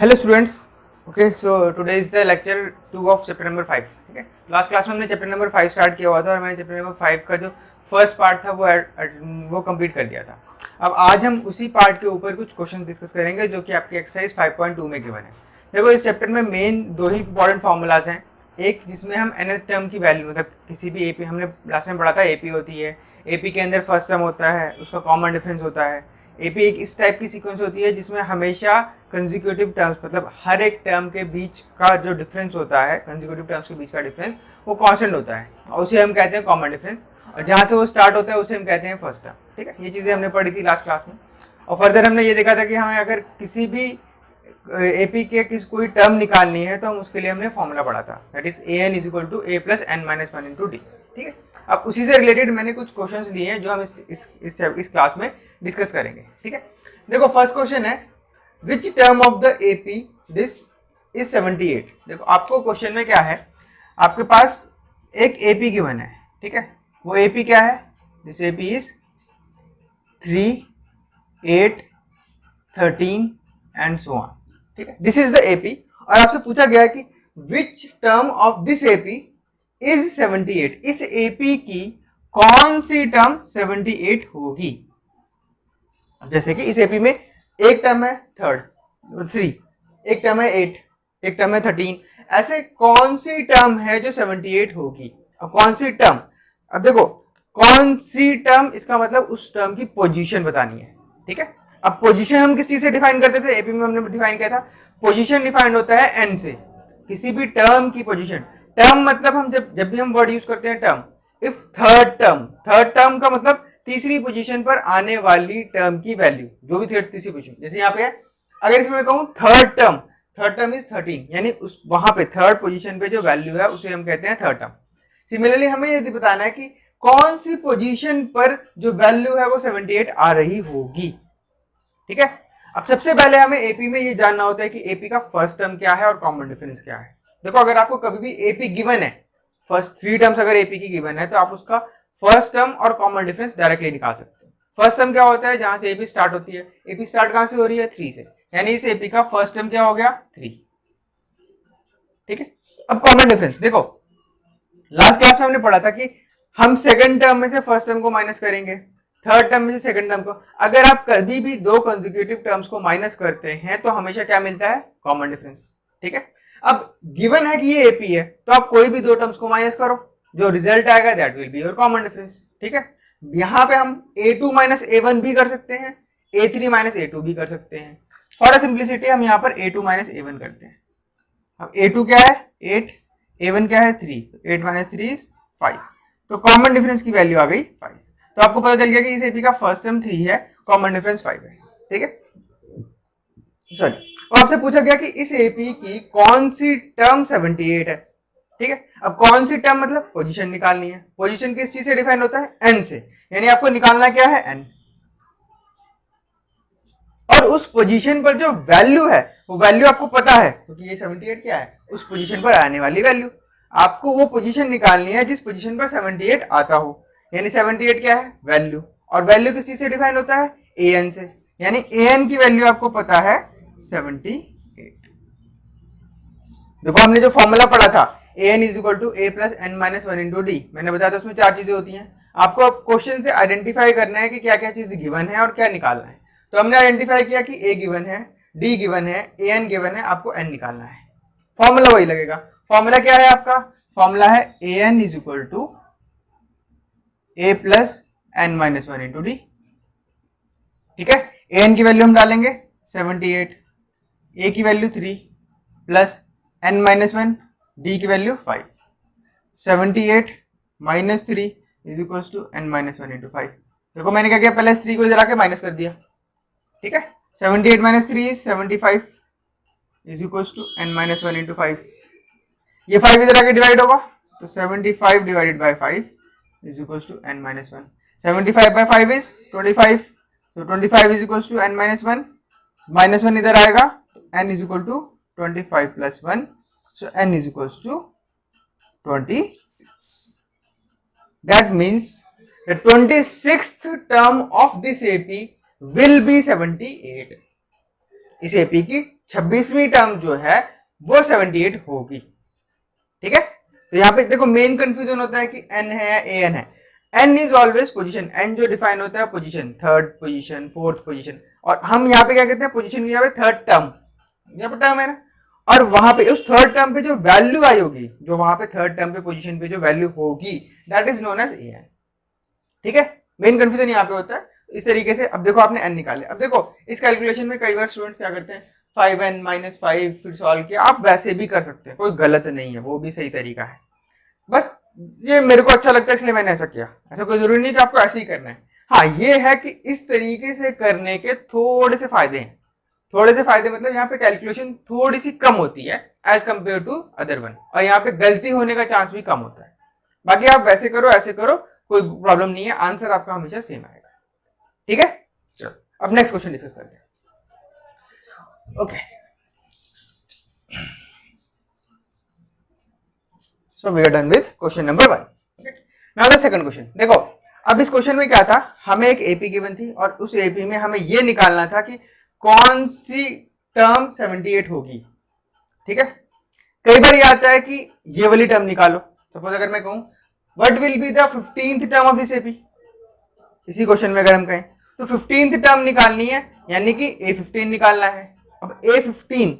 Hello students, okay so today is the lecture 2 of chapter number 5। ठीक है, last class में हमने chapter number 5 start किया हुआ था और मैंने चैप्टर नंबर 5 का जो फर्स्ट पार्ट था वो कंप्लीट कर दिया था। अब आज हम उसी पार्ट के ऊपर कुछ क्वेश्चन डिस्कस करेंगे जो कि आपकी एक्सरसाइज 5.2 में गिवन है। देखो, इस चैप्टर में मेन दो ही इंपॉर्टेंट फार्मूलाज हैं। एक जिसमें हम nth टर्म की वैल्यू, मतलब किसी भी एपी, हमने लास्ट में पढ़ा था एपी होती है, एपी के अंदर फर्स्ट टर्म होता है, उसका कॉमन डिफरेंस होता है। एपी एक इस टाइप की सीक्वेंस होती है जिसमें हमेशा कंसेक्यूटिव टर्म्स, मतलब हर एक टर्म के बीच का जो डिफरेंस होता है, कंसेक्यूटिव टर्म्स के बीच का डिफरेंस वो कांस्टेंट होता है और उसे हम कहते हैं कॉमन डिफरेंस। और जहाँ से वो स्टार्ट होता है उसे हम कहते हैं फर्स्ट टर्म। ठीक है, ये चीज़ें हमने पढ़ी थी लास्ट क्लास में। और फर्दर हमने ये देखा था कि हमें अगर किसी भी एपी के कोई टर्म निकालनी है तो हम उसके लिए हमने फॉर्मूला पढ़ा था, that is an is equal to a plus n minus one into d. ठीक है, अब उसी से रिलेटेड मैंने कुछ क्वेश्चंस लिए हैं जो हम इस क्लास में डिस्कस करेंगे। ठीक है, देखो फर्स्ट क्वेश्चन है विच term of the AP this is 78। देखो आपको क्वेश्चन में क्या है, आपके पास एक एपी गिवन है। ठीक है, वो एपी क्या है, this AP is 3, 8, 13 and so on. ठीक है, दिस इज द एपी और आपसे पूछा गया है कि विच term of this AP is 78। इस एपी की कौन सी टर्म 78 होगी। जैसे कि इस एपी में एक टर्म है 3, एक टर्म है 8, एक टर्म है 13, ऐसे कौन सी टर्म है जो 78 होगी। अब कौन सी टर्म, अब देखो कौन सी टर्म, इसका मतलब उस टर्म की पोजीशन बतानी है। ठीक है, अब पोजीशन हम किस चीज से डिफाइन करते थे, एपी में हमने डिफाइन किया था, पोजीशन डिफाइन होता है एन से, किसी भी टर्म की पोजीशन। टर्म मतलब हम जब भी हम वर्ड यूज करते हैं टर्म, इफ थर्ड टर्म का मतलब तीसरी पोजीशन पर आने वाली टर्म की वैल्यू, जो भी तीसरी पोजीशन, जैसे यहाँ पे है, अगर इसमें मैं कहूँ थर्ड टर्म इज 13, यानी उस वहां पे थर्ड पोजीशन पे जो वैल्यू है उसे हम कहते हैं थर्ड टर्म। सिमिलरली हमें यदि बताना है कि कौन सी पोजीशन पर जो वैल्यू है वो 78 आ रही होगी। ठीक है, अब सबसे पहले हमें एपी में ये जानना होता है कि एपी का फर्स्ट टर्म क्या है और कॉमन डिफरेंस क्या है। देखो अगर आपको कभी भी एपी गिवन है, फर्स्ट 3 टर्म्स अगर एपी की गिवन है तो आप उसका फर्स्ट टर्म और कॉमन डिफरेंस डायरेक्टली निकाल सकते हैं। फर्स्ट टर्म क्या होता है, जहां से एपी स्टार्ट होती है, एपी स्टार्ट कहां से हो रही है, 3 से, यानी इस एपी का फर्स्ट टर्म क्या हो गया, 3। ठीक है, अब कॉमन डिफरेंस देखो, लास्ट क्लास में हमने पढ़ा था कि हम सेकंड टर्म में से फर्स्ट टर्म को माइनस करेंगे, थर्ड टर्म में से सेकंड टर्म को। अगर आप कभी भी दो कंसेक्यूटिव टर्म्स को माइनस करते हैं तो हमेशा क्या मिलता है, कॉमन डिफरेंस। ठीक है, अब गिवन है कि ये एपी है तो आप कोई भी दो टर्म्स को माइनस करो, जो रिजल्ट आएगा that will be your common difference. ठीक है, यहां पे हम a2 माइनस a1 भी कर सकते हैं, a3 माइनस a2 भी कर सकते हैं। फॉर सिंप्लिसिटी हम यहाँ पर a2 माइनस a1 करते हैं। अब a2 क्या है 8, a1 क्या है 3, तो 8 माइनस 3 इज 5, तो कॉमन डिफरेंस की वैल्यू आ गई 5। तो आपको पता चल गया कि इस एपी का फर्स्ट टर्म 3 है, कॉमन डिफरेंस 5 है। ठीक है, सॉरी, तो आपसे पूछा गया कि इस एपी की कौन सी टर्म 78 है। ठीक है, अब कौन सी टर्म मतलब पोजीशन निकालनी है। पोजीशन किस चीज से डिफाइन होता है, एन से, यानी आपको निकालना क्या है, एन। और उस पोजीशन पर जो वैल्यू है वो वैल्यू आपको पता है, क्योंकि ये 78 क्या है, उस पोजीशन पर आने वाली वैल्यू। आपको वो पोजीशन निकालनी है जिस पोजीशन पर 78 आता हो, यानी 78 क्या है, वैल्यू। और वैल्यू किस चीज से डिफाइन होता है, an से, यानी an की वैल्यू आपको पता है 78। देखो हमने जो फॉर्मूला पढ़ा था an is equal to a plus n minus one into d, मैंने बताया था उसमें 4 चीजें होती हैं। आपको क्वेश्चन से आइडेंटिफाई करना है कि क्या क्या चीज गिवन है और क्या निकालना है। तो हमने आइडेंटिफाई किया कि a गिवन है, d गिवन है, an गिवन है, आपको n निकालना है। फॉर्मूला वही लगेगा। फॉर्मूला क्या है आपका, फॉर्मूला है an is equal to a plus n minus one into d. ठीक है, an की वैल्यू हम डालेंगे 78, a की value 3 plus n minus one, d की value 5। 78 minus 3 is equal to n minus one into 5। देखो मैंने क्या किया, पहले 3 को इधर आके माइनस कर दिया। ठीक है, 78 minus 3 is 75 is equal to n minus one into 5। ये 5 इधर आके डिवाइड होगा, तो 75 divided by 5 is equal to n minus one. 75 by 5 is 25, तो 25 is equal to n minus one, minus one इधर आएगा तो n is equal to 25 plus 1, so n is equals to 26. That means the 26th term of this AP will be 78. इस AP की 26वीं term जो है वो 78 होगी। ठीक है, तो यहाँ पे देखो मेन कंफ्यूजन होता है कि n है या an है। n is always position, n जो डिफाइन होता है position, third position, fourth position, और हम यहाँ पे क्या कहते हैं पोजीशन की जगह थर्ड टर्म, यहाँ पे टर्म है ना, और वहां पे उस थर्ड टर्म पे जो वैल्यू आई होगी, जो वहां पे थर्ड टर्म पे पोजीशन पे जो वैल्यू होगी, that is known as an। ठीक है, मेन कंफ्यूजन यहाँ पे होता है। इस तरीके से अब देखो आपने n निकाले, अब देखो इस कैलकुलेशन में कई बार स्टूडेंट्स क्या करते हैं 5n - 5 फिर सॉल्व किया, आप वैसे भी कर सकते हैं, कोई गलत नहीं है, वो भी सही तरीका है। बस ये मेरे को अच्छा लगता है इसलिए मैंने ऐसा किया, ऐसा कोई जरूरी नहीं कि आपको ऐसे ही करना है। हाँ ये है कि इस तरीके से करने के थोड़े से फायदे हैं, थोड़े से फायदे मतलब यहाँ पे कैलकुलेशन थोड़ी सी कम होती है as compare to other one, और यहाँ पे गलती होने का चांस भी कम होता है। बाकी आप वैसे करो ऐसे करो कोई प्रॉब्लम नहीं है, आंसर आपका हमेशा सेम आएगा। ठीक है, चलो अब नेक्स्ट क्वेश्चन डिस्कस करते हैं। Okay, so we are done with question number 1। Now the second question. देखो अब इस क्वेश्चन में क्या था, हमें एक एपी गिवन थी और उस एपी में हमें ये निकालना था कि कौन सी टर्म 78 होगी। ठीक है, कई बार ये आता है कि ये वाली टर्म निकालो। सपोज अगर मैं कहूं what will be the 15th term of this AP, इसी क्वेश्चन में अगर हम कहें तो 15th टर्म निकालनी है, यानी कि A15 निकालना है। अब A15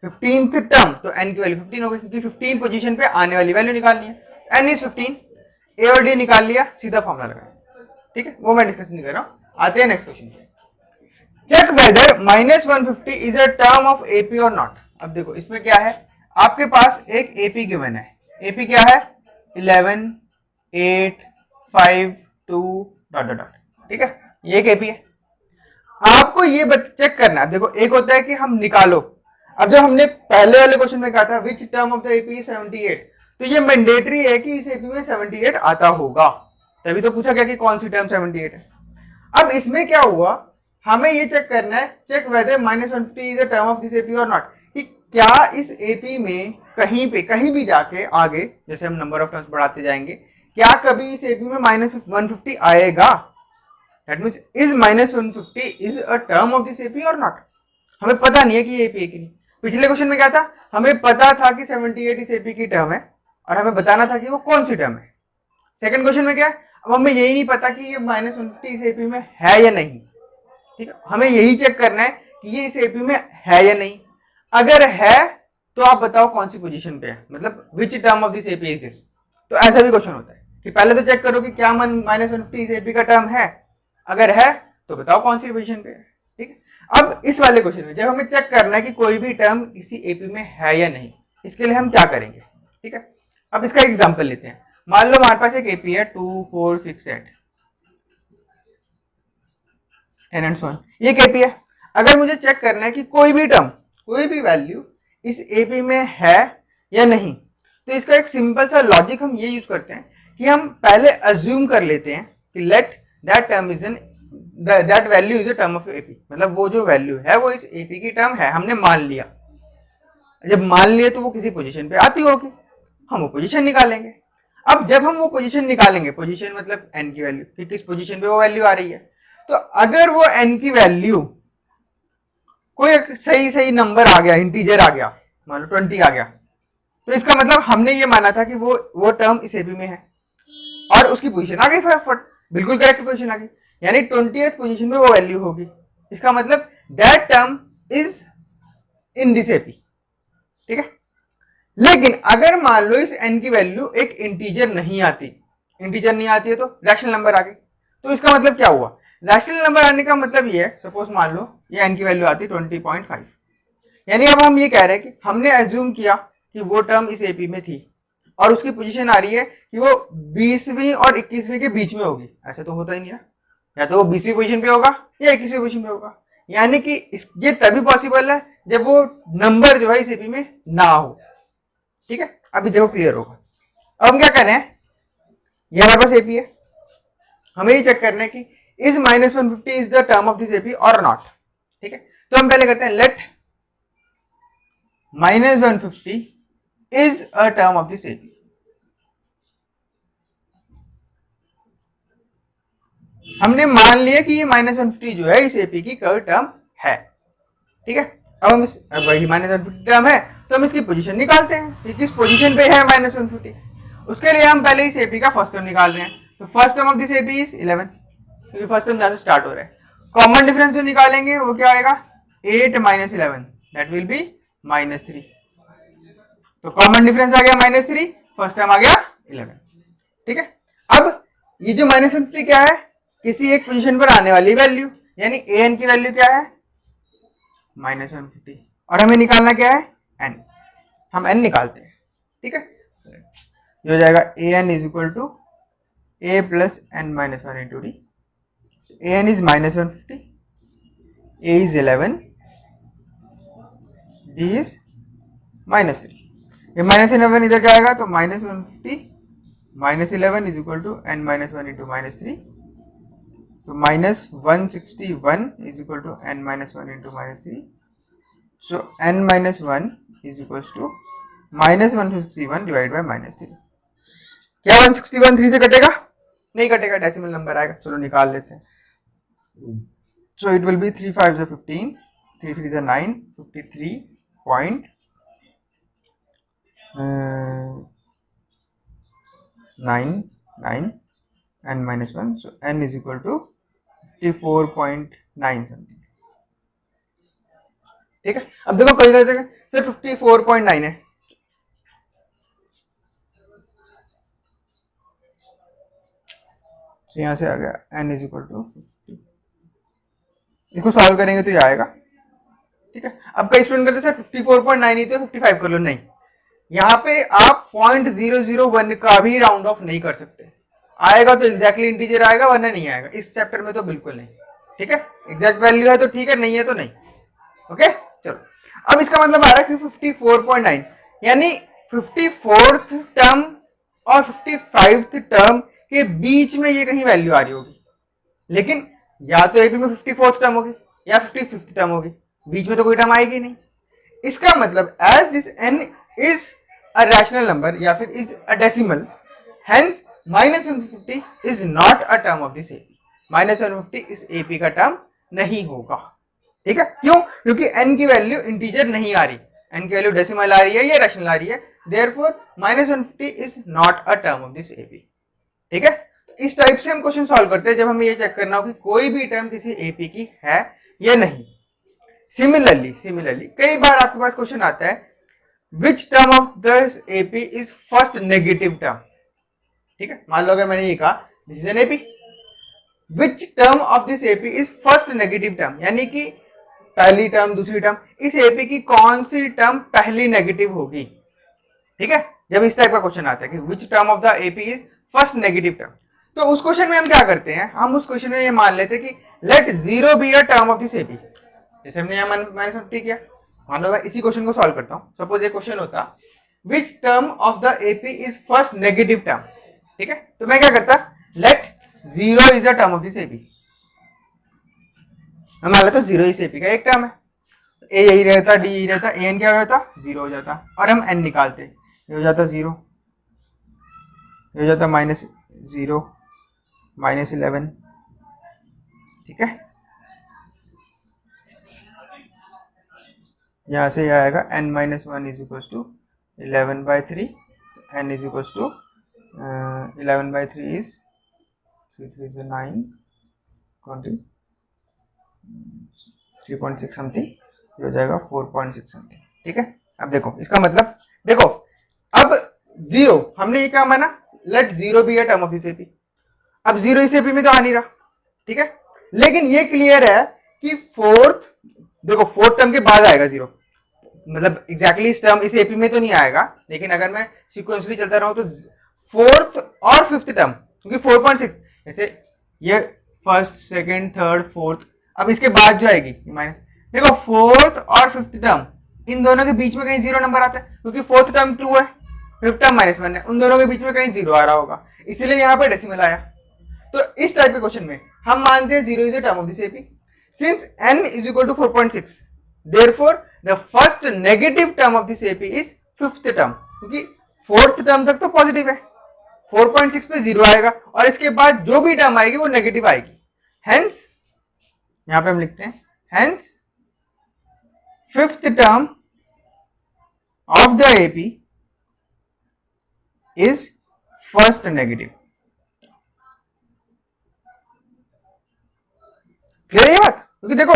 15th टर्म तो n की वैल्यू 15 होगी, क्योंकि 15 पोजीशन पे आने वाली वैल्यू निकालनी है। n इज 15, A और D निकाल लिया, सीधा फॉर्मूला लगाया। ठीक है, वो मैं डिस्कस नहीं कर रहा हूं। आते हैं नेक्स्ट क्वेश्चन पे। Check whether -150 is a term of AP और नॉट। अब देखो इसमें क्या है, आपके पास एक AP गिवन है। AP क्या है 11 8 5 2 डॉट डॉट डॉट। ठीक है, ये एक AP है। आपको ये चेक करना है। देखो एक होता है कि हम निकालो, अब जब हमने पहले वाले क्वेश्चन में कहा था विच टर्म ऑफ द एपी 78, तो ये मैंडेटरी है कि इस एपी में 78 आता होगा, तभी तो पूछा गया कि कौन सी टर्म 78 है। अब इसमें क्या हुआ, हमें ये चेक करना है, check whether -150 is a term of this AP और नॉट, कि क्या इस एपी में कहीं पे कहीं भी जाके आगे जैसे हम नंबर ऑफ टर्म्स बढ़ाते जाएंगे, क्या कभी इस एपी में -150 आएगा। That means is -150 is a term of this AP और नॉट। हमें पता नहीं है कि ये एपी है कि नहीं। पिछले क्वेश्चन में क्या था, हमें पता था कि 78 इस एपी की टर्म है और हमें बताना था कि वो कौन सी टर्म है। सेकंड क्वेश्चन में क्या है, अब हमें यही नहीं पता कि ये -150 इस एपी में है या नहीं। ठीक है, हमें यही चेक करना है कि ये इस एपी में है या नहीं। अगर है तो आप बताओ कौन सी पोजीशन पे है, मतलब विच term of this AP is this. तो ऐसा भी क्वेश्चन होता है कि पहले तो चेक करो कि क्या -150 इस एपी का टर्म है, अगर है तो बताओ कौन सी पोजीशन पे है। ठीक है, अब इस वाले क्वेश्चन में जब हमें चेक करना है कि कोई भी टर्म किसी एपी में है या नहीं, इसके लिए हम क्या करेंगे। ठीक है, अब इसका एग्जांपल लेते हैं। मान लो हमारे पास एक एपी है 2 4 6 8 10 एंड सो ऑन, ये एक एपी है। अगर मुझे चेक करना है कि कोई भी टर्म कोई भी वैल्यू इस एपी में है या नहीं, तो इसका एक सिंपल सा लॉजिक हम ये यूज करते हैं कि हम पहले अज्यूम कर लेते हैं कि let that term is an that value is a term of AP, मतलब वो जो वैल्यू है वो इस एपी की टर्म है, हमने मान लिया। जब मान लिया तो वो किसी पोजीशन पे आती होगी, हम वो पोजीशन निकालेंगे। अब जब हम वो पोजीशन निकालेंगे, पोजीशन मतलब n की वैल्यू कि किस पोजीशन पे वो वैल्यू आ रही है, तो अगर वो n की वैल्यू कोई सही सही नंबर आ गया, इंटीजर आ गया, मान लो 20 आ गया, तो इसका मतलब हमने ये माना था कि वो टर्म इस एपी में है और उसकी पोजीशन आ गई फटाफट, बिल्कुल करेक्ट पोजीशन आ गई, यानी 20th पोजीशन में वो वैल्यू होगी। इसका मतलब that term is in this AP. ठीक है, लेकिन अगर मान लो इस n की वैल्यू एक इंटीजर नहीं आती, इंटीजर नहीं आती है तो रैशनल नंबर आ गई, तो इसका मतलब क्या हुआ, रैशनल नंबर आने का मतलब ये है, सपोज मान लो ये n की वैल्यू आती 20.5, यानी अब हम ये कह रहे हैं कि हमने एज्यूम किया कि वो टर्म इस एपी में थी और उसकी पोजीशन आ रही है कि वो 20वीं और 21वीं के बीच में होगी। ऐसा तो होता ही नहीं ना, या तो वो 20वीं पोजीशन पे होगा या 21वीं पोजीशन पे होगा, यानी कि ये तभी पॉसिबल है जब वो नंबर जो है इस एपी में ना हो। ठीक है, अभी देखो क्लियर होगा। अब हम क्या कर रहे हैं, ये हमारे पास एपी है, हमें ये चेक करना है कि is -150 is the term of this AP और नॉट। ठीक है, तो हम पहले करते हैं let -150 is a term of this AP. हमने मान लिया कि ये -150 जो है इस एपी की कोई टर्म है। ठीक है, अब हम इस वही -150 टर्म है तो हम इसकी पोजीशन निकालते हैं कि किस पोजीशन पे है -150। उसके लिए हम पहले इस एपी का फर्स्ट टर्म निकाल रहे हैं, तो first term of this AP is 11, क्योंकि फर्स्ट टर्म जहां से स्टार्ट हो रहा है। कॉमन डिफरेंस जो निकालेंगे वो क्या आएगा, 8 - 11, दैट विल बी -3। तो कॉमन डिफरेंस आ गया -3, फर्स्ट टर्म आ गया 11। ठीक है, अब ये जो -150 क्या है, किसी एक पोजीशन पर आने वाली वैल्यू, यानी an की वैल्यू क्या है -150, और हमें निकालना क्या है n, हम n निकालते हैं। ठीक है, ये हो जाएगा an is equal to a plus n minus 1 into d. an is -150, a is 11, d is -3। ये -11 इधर जाएगा तो -150 -11 is equal to n minus 1 into -3, तो -161 is equal to n minus 1 into -3। So n minus 1 is equal to -161 divide by -3। क्या 161 3 से कटेगा? नहीं कटेगा, डेसिमल नंबर आएगा। चलो निकाल लेते हैं। So it will be 3 5 15, 3 3 9, 53.99 n minus 1, so n is equal to 54.9 something. ठीक है, अब देखो कल करते हैं सर 54.9 है, तो यहां से आ गया n इज इक्वल टू 50। इसको सॉल्व करेंगे तो ये आएगा। ठीक है, अब कई स्टूडेंट करते सर 54.9 ही तो 55 कर लो, नहीं, यहाँ पे आप 0.001 का भी राउंड ऑफ नहीं कर सकते। आएगा तो एग्जैक्टली इंटीजर आएगा, वरना नहीं आएगा। इस चैप्टर में तो बिल्कुल नहीं। ठीक है, एग्जैक्ट वैल्यू है तो ठीक है, नहीं है तो नहीं। ओके, चलो अब इसका मतलब आ रहा है कि 54.9 यानी 54th टर्म और 55th टर्म के बीच में ये कहीं वैल्यू आ रही होगी, लेकिन या तो एपी में 54th टर्म होगी या 55th टर्म होगी, बीच में तो कोई टर्म आएगी नहीं। इसका मतलब as this n is a rational number या फिर is a decimal, hence -150 is not a term of this AP. -150 इस एपी का टर्म नहीं होगा। ठीक है, क्यों? क्योंकि n की वैल्यू इंटीजर नहीं आ रही, n की वैल्यू डेसिमल आ रही है या रैशनल आ रही है, therefore -150 is not a term of this AP. ठीक है, तो इस टाइप से हम क्वेश्चन सॉल्व करते हैं जब हमें ये चेक करना हो कि कोई भी टर्म किसी एपी की है या नहीं। सिमिलरली कई बार आपके पास क्वेश्चन आता है विच term of this AP is first negative term. ठीक है, मान लो अगर मैंने ये कहा this is an AP, which term of this AP is first negative term, यानी कि पहली टर्म दूसरी टर्म, इस एपी की कौन सी टर्म पहली नेगेटिव होगी। ठीक है, जब इस टाइप का क्वेश्चन आता है कि विच term of the AP is first negative term, तो उस क्वेश्चन में हम क्या करते हैं, हम उस क्वेश्चन में ये मान लेते हैं कि let 0 be a term of this AP. जैसे हमने यहाँ -50 किया, मान लो मैं इसी क्वेश्चन को सॉल्व करता हूँ। सपोज ये क्वेश्चन होता which term of the AP is first negative term. ठीक है, तो मैं क्या करता, let 0 is a term of this AP. मैं मान लेता 0 इस एपी का एक टर्म है, ए यही रहता, डी यही रहता, ए एन क्या हो जाता 0 हो जाता, और हम एन निकालते, ये हो जाता 0, ये हो जाता -0 -11। ठीक है, यहाँ से यह आएगा n minus 1 is equal to 11/3, n is equal to 11/3 is 3 3 is 9 20 3.6 something, ये हो जाएगा 4.6 समथिंग। ठीक है, अब देखो इसका मतलब, देखो अब 0 हमने ये क्या माना, let 0 be a term of this AP. अब 0 इस एपी में तो आ नहीं रहा। ठीक है, लेकिन ये क्लियर है कि फोर्थ, देखो फोर्थ टर्म के बाद आएगा 0, मतलब एग्जैक्टली इस टर्म इस एपी में तो नहीं आएगा, लेकिन अगर मैं सिक्वेंसली चलता रहूं तो फोर्थ और फिफ्थ टर्म, क्योंकि 4.6 जैसे ये फर्स्ट सेकंड थर्ड फोर्थ, अब इसके बाद जो आएगी माइनस, देखो फोर्थ और फिफ्थ टर्म इन दोनों के बीच में कहीं 0 नंबर आता है, क्योंकि फोर्थ टर्म 2 है, फिफ्थ टर्म -1 है, उन दोनों के बीच में कहीं 0 आ रहा होगा, इसीलिए यहाँ पर डेसिमल आया। तो इस टाइप के क्वेश्चन में हम मानते हैं 0 is a term of this AP, since n is equal to 4.6, therefore the first negative term of this AP is fifth term, क्योंकि फोर्थ टर्म तक तो पॉजिटिव है, 4.6 पे 0 आएगा और इसके बाद जो भी टर्म आएगी वो नेगेटिव आएगी। हेंस यहाँ पे हम लिखते हैं hence fifth term of the AP is first negative. Clear है बात? क्योंकि देखो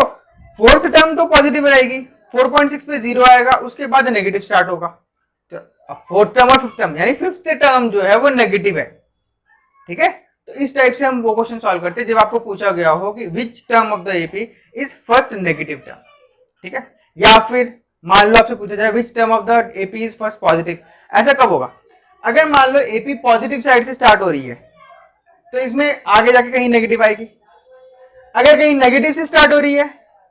फोर्थ टर्म तो पॉजिटिव रहेगी, 4.6 पे 0 आएगा, उसके बाद नेगेटिव स्टार्ट होगा। तो अब फोर्थ टर्म और फिफ्थ टर्म यानी फिफ्थ टर्म जो है वो नेगेटिव है। ठीक है, तो इस टाइप से हम वो क्वेश्चन सॉल्व करते हैं जब आपको पूछा गया हो कि विच term of the AP is first negative term. ठीक है, या फिर मान लो आपसे पूछा जाए विच term of the AP is first positive. ऐसा कब होगा? अगर मान लो एपी पॉजिटिव साइड से स्टार्ट हो रही है तो इसमें आगे जाके कहीं नेगेटिव आएगी, अगर कहीं नेगेटिव से स्टार्ट हो रही है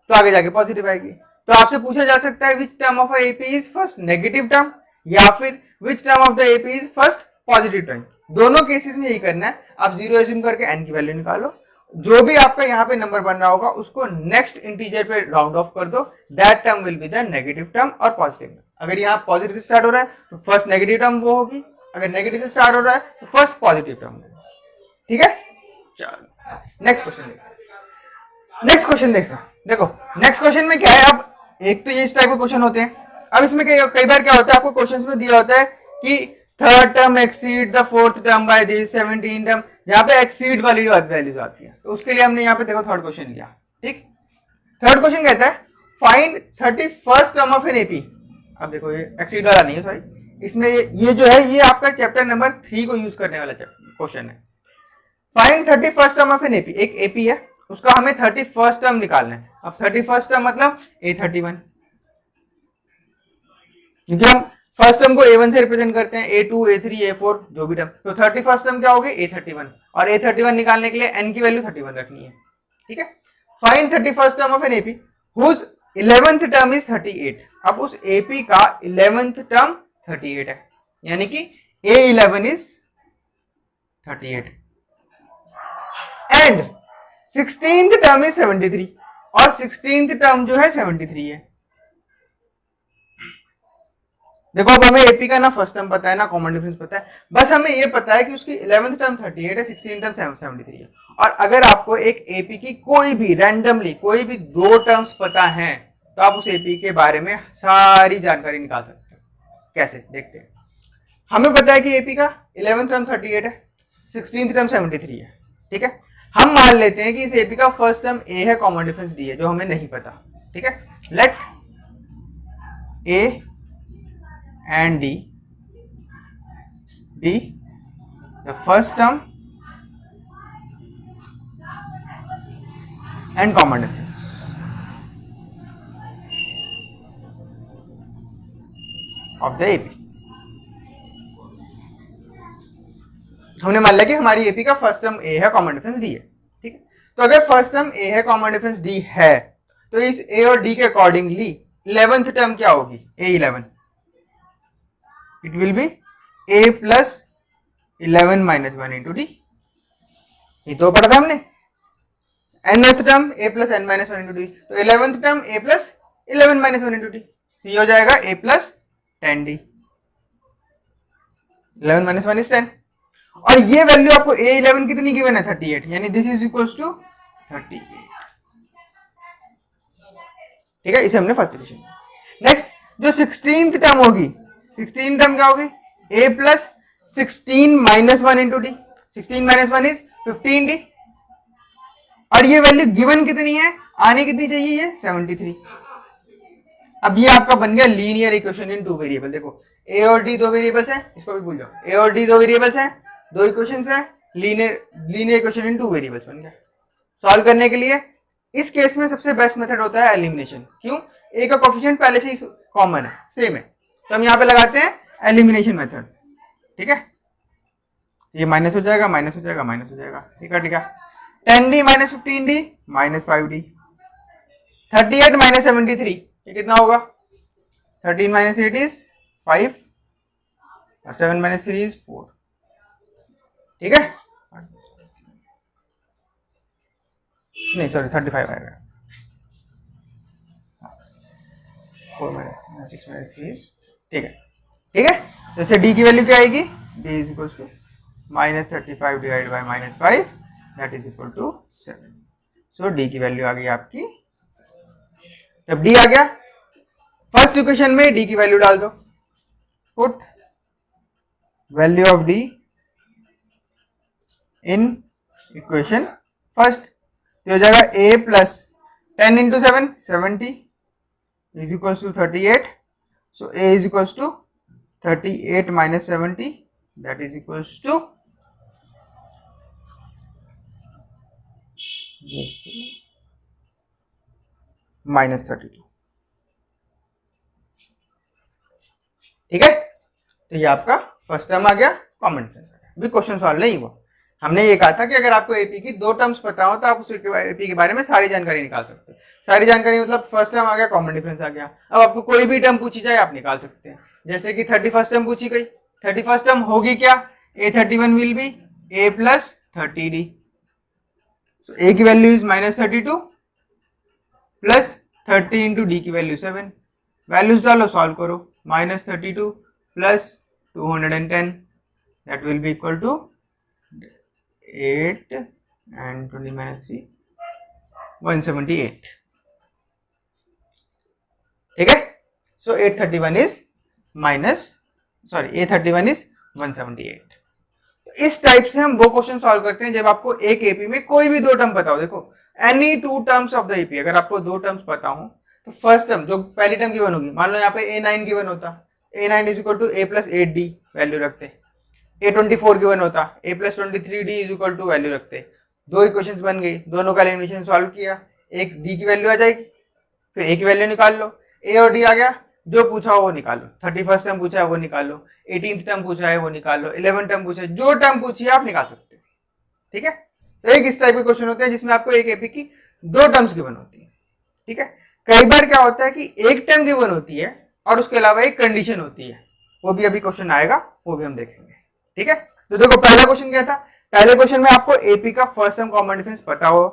तो आगे जाके पॉजिटिव आएगी। तो आपसे पूछा जा सकता है विच term of AP is first negative term या फिर विच term of the AP is first positive term. दोनों केसेस में यही करना है। आप 0 एज्यूम करके n की वैल्यू निकालो, जो भी आपका यहाँ पे नंबर बन रहा होगा उसको नेक्स्ट इंटीजर पे राउंड ऑफ कर दो, that term will be the negative term और पॉजिटिव। अगर यहाँ पॉजिटिव से स्टार्ट हो रहा है तो फर्स्ट नेगेटिव टर्म वो होगी, अगर नेगेटिव से स्टार्ट हो रहा है तो फर्स्ट पॉजिटिव टर्म होगी। ठीक है, चलो नेक्स्ट क्वेश्चन देखते हैं। नेक्स्ट क्वेश्चन देखो नेक्स्ट क्वेश्चन में क्या है। अब एक तो ये इस टाइप के क्वेश्चन होते हैं। अब इसमें कई बार क्या होता है, आपको क्वेश्चंस में दिया होता है कि third term exceed the fourth term by this 17 term, जहां पे एक्सीड वाली वैल्यूज आती है। तो उसके लिए हमने यहाँ पे देखो थर्ड क्वेश्चन लिया। ठीक, थर्ड क्वेश्चन कहता है find 31st term of an AP. अब देखो ये एक्सीड वाला नहीं है, सॉरी, इसमें ये जो है ये आपका चैप्टर नंबर 3 को यूज करने वाला क्वेश्चन है। Find 31st term of an AP. एक एपी है, उसका हमें 31st टर्म निकालना है। अब 31st टर्म मतलब A31, क्योंकि हम फर्स्ट टर्म को A1 से रिप्रेजेंट करते हैं, A2, A3, A4 जो भी टर्म। तो 31st टर्म क्या होगी? A31, और A31 निकालने के लिए n की वैल्यू 31 रखनी है। ठीक है, find 31st term of an AP whose 11th term is 38। अब उस एपी का 11th टर्म 38 है, यानी कि A11 is 38 and 16th term is 73, और 16th टर्म जो है 73 है। देखो अब हमें एपी का ना फर्स्ट टर्म पता है ना कॉमन डिफरेंस पता है, बस हमें ये पता है कि उसकी 11th टर्म 38 है, 16th टर्म 73 है। और अगर आपको एक एपी की कोई भी रैंडमली कोई भी दो टर्म्स पता है तो आप उस एपी के बारे में सारी जानकारी निकाल सकते हो। कैसे देखते हैं। हमें पता है कि एपी का 11th टर्म 38 है, 16th टर्म 73 है। ठीक है, हम मान लेते हैं कि इस एपी का फर्स्ट टर्म ए है, कॉमन डिफरेंस डी है, जो हमें नहीं पता। ठीक है, let A and D be the first term and common difference of the AP। हमने मान लिया कि हमारी एपी का फर्स्ट टर्म ए है, कॉमन डिफरेंस डी है। ठीक है, तो अगर फर्स्ट टर्म ए है, कॉमन डिफरेंस डी है, तो इस ए और डी के अकॉर्डिंगली 11th टर्म क्या होगी? A11, it will be a plus 11 minus 1 into d। ये तो पढ़ा था हमने। nth term a plus n minus 1 into d, तो 11th term a plus 11 minus 1 into d, तो ये हो जाएगा a plus 10d। 11 minus 1 is 10, और ये वैल्यू आपको A11 कितनी गिवन है? 38, यानी दिस इज इक्वल्स टू 38। ठीक है, इसे हमने फर्स्ट इक्वेशन। नेक्स्ट जो 16th टर्म होगी, 16th टर्म क्या होगी? a plus 16 minus 1 into D. 16 minus 1 is 15d, और ये वैल्यू गिवन कितनी है? आने कितनी चाहिए? ये 73। अब ये आपका बन गया linear equation in two variable. देखो a और d दो वेरिएबल्स हैं, इसको भी भूल जाओ। a और d दो वेरिएबल्स हैं, दो इक्वेशंस हैं, linear equation in two variables बन गया। सॉल्व करने के लिए इस केस में सबसे बेस्ट मेथड होता है एलिमिनेशन। क्यों? a का कोफिशिएंट पहले से ही कॉमन है, सेम है, तो हम यहाँ पे लगाते हैं एलिमिनेशन मेथड। ठीक है, ये माइनस हो जाएगा, माइनस हो जाएगा, माइनस हो जाएगा। ठीक है, ठीक है, 10d minus 15d minus 5d, 38 minus 73, ये कितना होगा? 13 माइनस 8 इज 5 और 7 माइनस 3 इज 4। ठीक है, नहीं सॉरी 35 आएगा। 4 माइनस 6 माइनस 3 इज, ठीक है, ठीक है। जैसे d की वैल्यू क्या आएगी? d is equal to minus 35 divide by minus 5, that is equal to 7। So d की वैल्यू आ गई आपकी। जब d आ गया फर्स्ट इक्वेशन में डी की वैल्यू डाल दो, put value of D in equation first, तो हो जाएगा a plus 10 into 7 70 is equals to 38, so a is equals to 38 minus 70 that is equals to minus 32। ठीक है, तो ये आपका फर्स्ट टर्म आ गया, कॉमन डिफरेंस आ गया। अभी क्वेश्चन सॉल्व नहीं हुआ, हमने ये कहा था कि अगर आपको एपी की दो टर्म्स पता हो तो आप उस एपी के बारे में सारी जानकारी निकाल सकते हैं। सारी जानकारी मतलब फर्स्ट टर्म आ गया, कॉमन डिफरेंस आ गया। अब आपको कोई भी टर्म पूछी जाए आप निकाल सकते हैं, जैसे कि 31st टर्म पूछी गई, 31st टर्म होगी क्या, a31 will be a plus 30d, so a की value is minus 32 plus 30 into D की वैल्यू 7, वैल्यूज डालो सॉल्व करो, minus 32 plus 210 that will be equal to 8 and 20 minus 3 178। ठीक है, सो 831 इज A31 इज 178। तो इस टाइप से हम वो क्वेश्चन सॉल्व करते हैं जब आपको एक एपी में कोई भी दो टर्म पता हो। देखो any two terms of the AP, अगर आपको दो टर्म्स पता हो तो फर्स्ट टर्म जो पहली टर्म गिवन होगी, मान लो यहाँ पे a9 गिवन होता, a9 is equal to a plus 8d value रखते, a24 गिवन होता, a plus 23d is equal to value रखते, दो इक्वेशंस बन गई, दोनों का एलिमिनेशन सॉल्व किया, एक d की वैल्यू आ जाएगी, फिर a की वैल्यू निकाल लो, a और d आ गया, जो पूछा हो वो निकाल लो, 31st टर्म पूछा है वो निकाल लो, 18th टर्म पूछा है वो निकाल लो, 11th टर्म पूछा है, जो टर्म पूछी है आप निकाल सकते हो। ठीक है, तो एक इस टाइप के क्वेश्चन होते हैं जिसमें आपको एक एपी की दो टर्म्स गिवन होती है। ठीक है, कई बार क्या होता है कि एक टर्म गिवन होती है और उसके अलावा एक कंडीशन होती है, वो भी अभी क्वेश्चन आएगा, वो भी हम देखेंगे। ठीक है, तो देखो पहला क्वेश्चन क्या था, पहले क्वेश्चन में आपको एपी का फर्स्ट टर्म कॉमन डिफरेंस पता हो,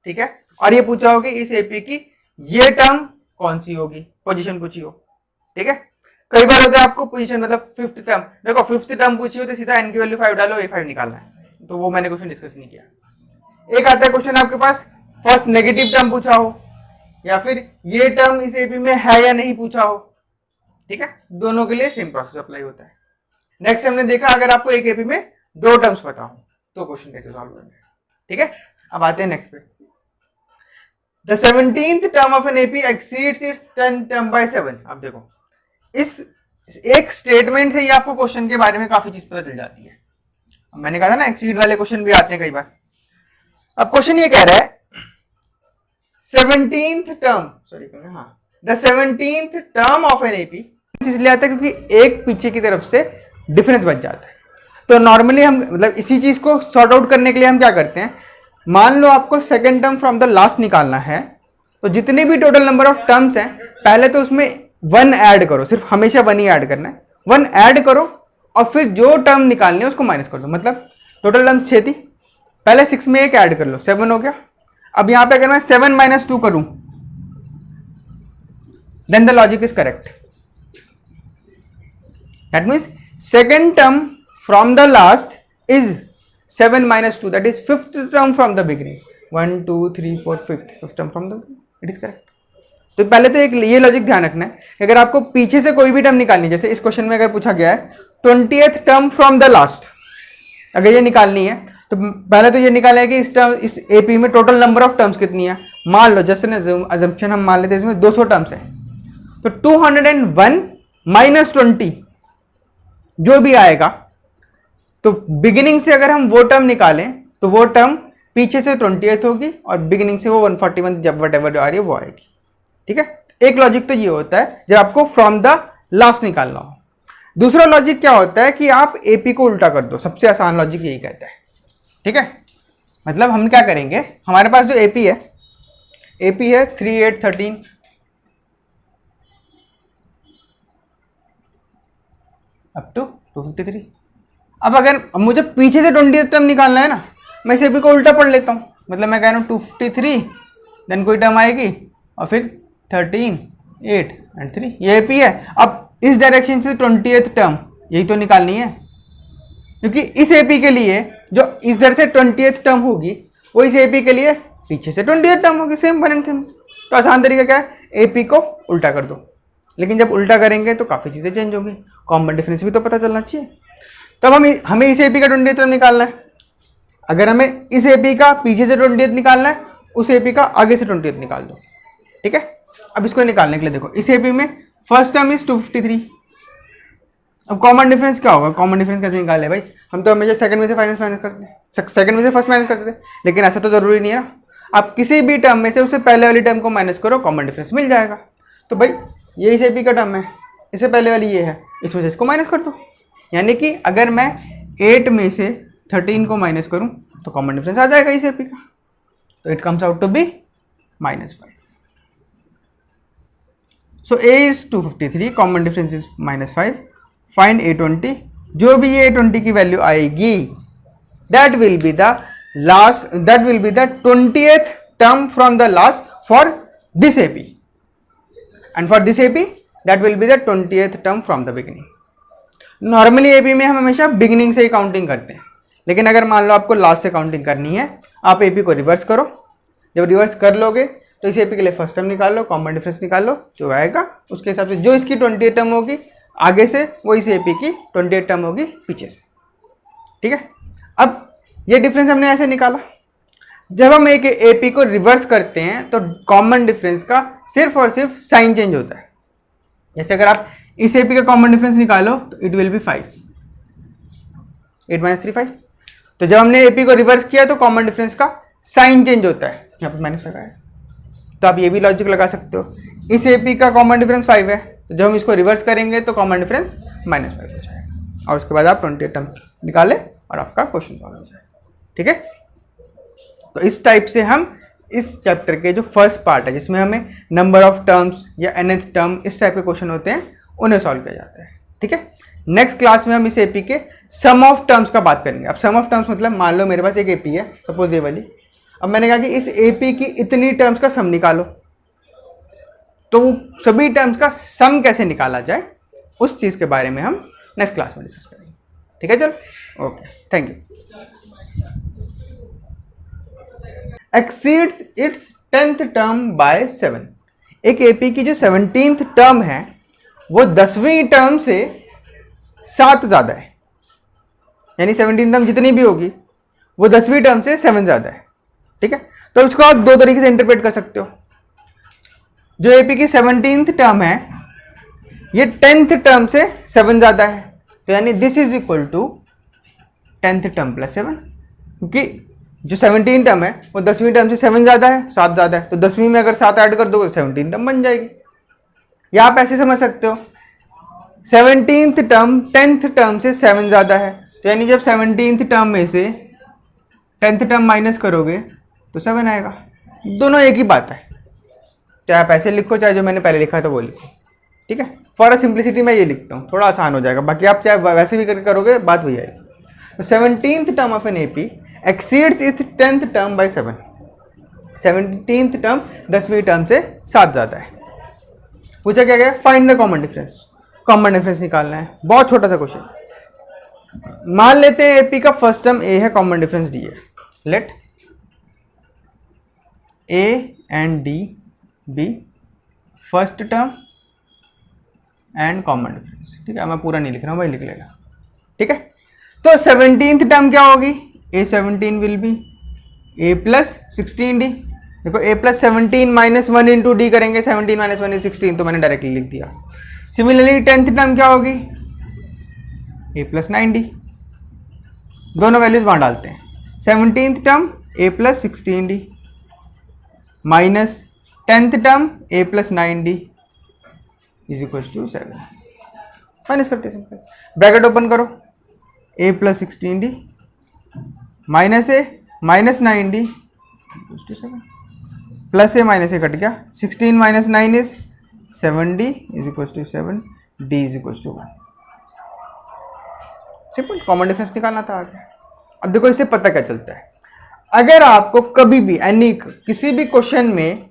ठीक है, और ये पूछा हो कि इस एपी की ये टर्म कौन सी होगी, पोजीशन पूछी हो। ठीक है, कई बार होता है आपको पोजीशन मतलब फिफ्थ टर्म, देखो फिफ्थ टर्म पूछी हो तो सीधा n की वैल्यू 5 डालो, a5 निकालना है, तो वो मैंने क्वेश्चन डिस्कस नहीं किया। एक आता है क्वेश्चन आपके पास फर्स्ट नेगेटिव टर्म पूछा हो, या फिर ये टर्म इस एपी में है या नहीं पूछा हो। ठीक है, दोनों के लिए सेम प्रोसेस अप्लाई होता है। नेक्स्ट हमने देखा अगर आपको एक एपी में दो टर्म्स पता हो तो क्वेश्चन कैसे सॉल्व करना है। ठीक है, अब आते हैं नेक्स्ट पे। The 17th term of an AP exceeds its 10th term by 7। अब देखो इस एक स्टेटमेंट से ही आपको क्वेश्चन के बारे में काफी चीज पता चल जाती है। मैंने कहा था ना एक्सीड वाले क्वेश्चन भी आते हैं कई बार। अब क्वेश्चन ये कह रहा है 17th टर्म, सॉरी हाँ, the 17th term of an AP इसलिए आता है क्योंकि एक पीछे की तरफ से डिफरेंस बच जाता है। तो नॉर्मली हम मतलब इसी चीज को सॉर्ट आउट करने के लिए हम क्या करते हैं, मान लो आपको second term from the last निकालना है, तो जितने भी टोटल नंबर ऑफ टर्म्स हैं पहले तो उसमें 1 ऐड करो, सिर्फ हमेशा 1 ही ऐड करना है, 1 ऐड करो और फिर जो टर्म निकालनी है उसको माइनस कर दो। मतलब टोटल टर्म्स 6 थी, पहले 6 में 1 ऐड कर लो, 7 हो गया। अब यहां पे अगर मैं 7 माइनस 2 करूं then the logic is correct. That means second term from the last is 7 minus 2, that is fifth term from the beginning, 1 2 3 4 fifth term from the beginning, it is correct। तो पहले तो एक ये लॉजिक ध्यान रखना है कि अगर आपको पीछे से कोई भी टर्म निकालनी, जैसे इस क्वेश्चन में अगर पूछा गया है 20th term from the last, अगर ये निकालनी है तो पहले तो ये निकालना है कि इस एपी में टोटल नंबर ऑफ टर्म्स कितनी है। मान लो जस्ट अजम्पशन हम मान लेते हैं इसमें 200 टर्म्स है, तो 201 माइनस 20 जो भी आएगा, तो बिगिनिंग से अगर हम वो टर्म निकालें तो वो टर्म पीछे से 20th होगी और बिगिनिंग से वो 141 जब वट एवर आ रही है वो आएगी। ठीक है, एक लॉजिक तो ये होता है जब आपको फ्रॉम द लास्ट निकालना हो। दूसरा लॉजिक क्या होता है कि आप एपी को उल्टा कर दो, सबसे आसान लॉजिक यही कहता है। ठीक है, मतलब हम क्या करेंगे, हमारे पास जो एपी है 3 8 13 अप टू 253। अब अगर मुझे पीछे से 20th टर्म निकालना है ना, मैं इस एपी को उल्टा पढ़ लेता हूँ। मतलब मैं कह रहा हूँ 253 देन कोई टर्म आएगी और फिर 13 8 एंड 3 ये एपी है। अब इस डायरेक्शन से 20th टर्म यही तो निकालनी है, क्योंकि इस एपी के लिए जो इधर से 20th टर्म होगी वो इस एपी के लिए पीछे से 20th टर्म होगी, सेम वन एंड सेम। तो आसान तरीका क्या है, एपी को उल्टा कर दो, लेकिन जब उल्टा करेंगे तो काफ़ी चीज़ें चेंज होंगी, कॉमन डिफरेंस भी तो पता चलना चाहिए। तब हमें इस एपी का 28 टर्म निकालना है। अगर हमें इस एपी का पीछे से 28 निकालना है, उस एपी का आगे से 28 निकाल दो, ठीक है। अब इसको निकालने के लिए देखो, इस एपी में फर्स्ट टर्म इज 253। अब कॉमन डिफरेंस क्या होगा, कॉमन डिफरेंस कैसे निकाले भाई, हम तो हमेशा सेकंड में से माइनस करते हैं, सेकंड में से फर्स्ट माइनस करते थे, लेकिन ऐसा तो जरूरी नहीं है ना। आप किसी भी टर्म में से उससे पहले वाली टर्म को माइनस करो, कॉमन डिफरेंस मिल जाएगा। तो भाई ये इस एपी का टर्म है, इससे पहले वाली ये है, इसमें से इसको माइनस कर दो। यानी कि अगर मैं 8 में से 13 को माइनस करूं तो कॉमन डिफरेंस आ जाएगा इस एपी का, तो it comes out to be -5। So A is 253, common difference is -5। Find A20, जो भी ये A20 की वैल्यू आएगी that will be the 20th term from the last for this AP, and for this AP that will be the 20th term from the beginning. Normally AP में हम हमेशा beginning से ही counting करते हैं, लेकिन अगर मान लो आपको लास्ट से काउंटिंग करनी है, आप एपी को रिवर्स करो। जब रिवर्स कर लोगे तो इस एपी के लिए फर्स्ट टर्म निकाल लो, कॉमन डिफरेंस निकाल लो, जो आएगा उसके हिसाब से जो इसकी 20th टर्म होगी आगे से, वो इस एपी की 20th टर्म होगी पीछे से, ठीक है। अब ये डिफरेंस हमने ऐसे निकाला। जब हम एक एपी को रिवर्स करते हैं तो कॉमन डिफरेंस का सिर्फ और सिर्फ साइन चेंज होता है। जैसे अगर आप इस एपी का कॉमन डिफरेंस निकालो तो इट विल बी 5, 8 - 3 5। तो जब हमने एपी को रिवर्स किया तो कॉमन डिफरेंस का साइन चेंज होता है, यहाँ पर -5 आया। तो आप ये भी लॉजिक लगा सकते हो, इस एपी का कॉमन डिफरेंस 5 है, तो जब हम इसको रिवर्स करेंगे तो कॉमन डिफरेंस -5 हो जाएगा, और उसके बाद आप 20 टर्म निकालें और आपका क्वेश्चन सॉल्व हो जाएगा, ठीक है। तो इस टाइप से हम इस चैप्टर के जो फर्स्ट पार्ट है, जिसमें हमें नंबर ऑफ टर्म्स या nth टर्म इस टाइप के क्वेश्चन होते हैं, उन्हें सॉल्व किया जाता है, ठीक है। नेक्स्ट क्लास में हम इस एपी के सम ऑफ टर्म्स का बात करेंगे। अब सम ऑफ टर्म्स मतलब मान लो मेरे पास एक एपी है, सपोज ये वाली। अब मैंने कहा कि इस एपी की इतनी टर्म्स का सम निकालो, तो सभी टर्म्स का सम कैसे निकाला जाए, उस चीज़ के बारे में हम नेक्स्ट क्लास में डिस्कस करेंगे, ठीक है। चलो, okay, thank you. Exceeds its 10th term by 7। एक एपी की जो 17th टर्म है वो 10वीं टर्म से 7 ज़्यादा है, यानी 17th टर्म जितनी भी होगी वो 10वीं टर्म से 7 ज़्यादा है, ठीक है। तो इसको आप दो तरीके से इंटरप्रेट कर सकते हो। जो एपी की 17th टर्म है ये 10th टर्म से 7 ज़्यादा है, तो यानी this is equal to 10th term plus 7, क्योंकि जो 17 टर्म है वो 10वीं टर्म से 7 ज़्यादा है, 7 ज़्यादा है, तो 10वीं में अगर 7 ऐड कर दोगे तो 17 टर्म बन जाएगी। या आप ऐसे समझ सकते हो 17th टर्म 10th टर्म से 7 ज़्यादा है, तो यानी जब 17th टर्म में से 10th टर्म माइनस करोगे तो 7 आएगा। दोनों एक ही बात है, चाहे आप ऐसे लिखो चाहे जो मैंने पहले लिखा था वो लिखो, ठीक है। फॉर अ सिंप्लिसिटी मैं ये लिखता हूँ, थोड़ा आसान हो जाएगा, बाकी आप चाहे वैसे भी करके करोगे बात वही आएगी। तो 17th term of an AP exceeds its 10th term by 7। 17th term 10वीं टर्म से 7 ज़्यादा है। पूछा क्या गया, find the common difference. Common difference निकालना है, बहुत छोटा सा क्वेश्चन। मान लेते हैं एपी का फर्स्ट टर्म ए है, कॉमन डिफरेंस डी है। Let A and D be first term and common difference, ठीक है। मैं पूरा नहीं लिख रहा हूँ, भाई लिख लेगा, ठीक है। तो 17th टर्म क्या होगी, A17 will be A plus 16D। देखो A plus 17 minus 1 into D करेंगे, 17 माइनस 1 इज 16, तो मैंने डायरेक्टली लिख दिया। सिमिलरली 10th टर्म क्या होगी, A प्लस 9D। दोनों वैल्यूज वहाँ डालते हैं। 17th term A plus 16D minus 10th term A plus 9D is equal to 7। Minus करते हैं, सिंपल। ब्रैकेट ओपन करो, A plus 16D minus A minus 9D is to 7, plus A minus A cut गया, 16 minus 9 is 7D is equal to 7, D is equal to 1। Simple, common difference निकालना था आगे। अब देखो इससे पता क्या चलता है, अगर आपको कभी भी किसी भी क्वेश्चन में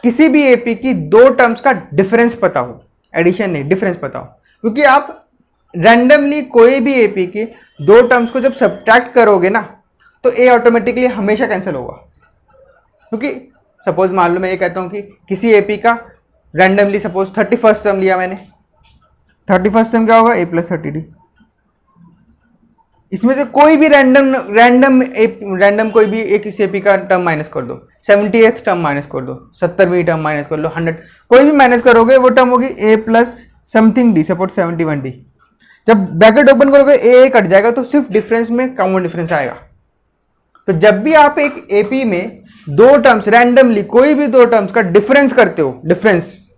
किसी भी एपी की 2 टर्म्स का डिफरेंस पता हो, एडिशन नहीं डिफरेंस पता हो, क्योंकि आप रैंडमली कोई भी एपी के 2 टर्म्स को जब सब्ट्रैक्ट करोगे ना तो ए ऑटोमेटिकली हमेशा कैंसिल होगा। क्योंकि सपोज मान लो मैं ये कहता हूँ कि किसी एपी का रैंडमली सपोज 31st टर्म लिया मैंने, 31st टर्म क्या होगा a प्लस 30d। इसमें से कोई भी रैंडम कोई भी एक इस एपी का टर्म माइनस कर दो, 70th टर्म माइनस कर दो, 70वीं टर्म माइनस कर लो, 100 कोई भी माइनस करोगे वो टर्म होगी a plus something d, suppose 71d। जब ब्रैकेट ओपन करोगे a कट जाएगा तो सिर्फ डिफरेंस में कॉमन डिफरेंस आएगा। तो जब भी आप एक एपी में दो टर्म्स रैंडमली कोई भी दो टर्म्स का डिफरेंस करते हो, डिफरेंस,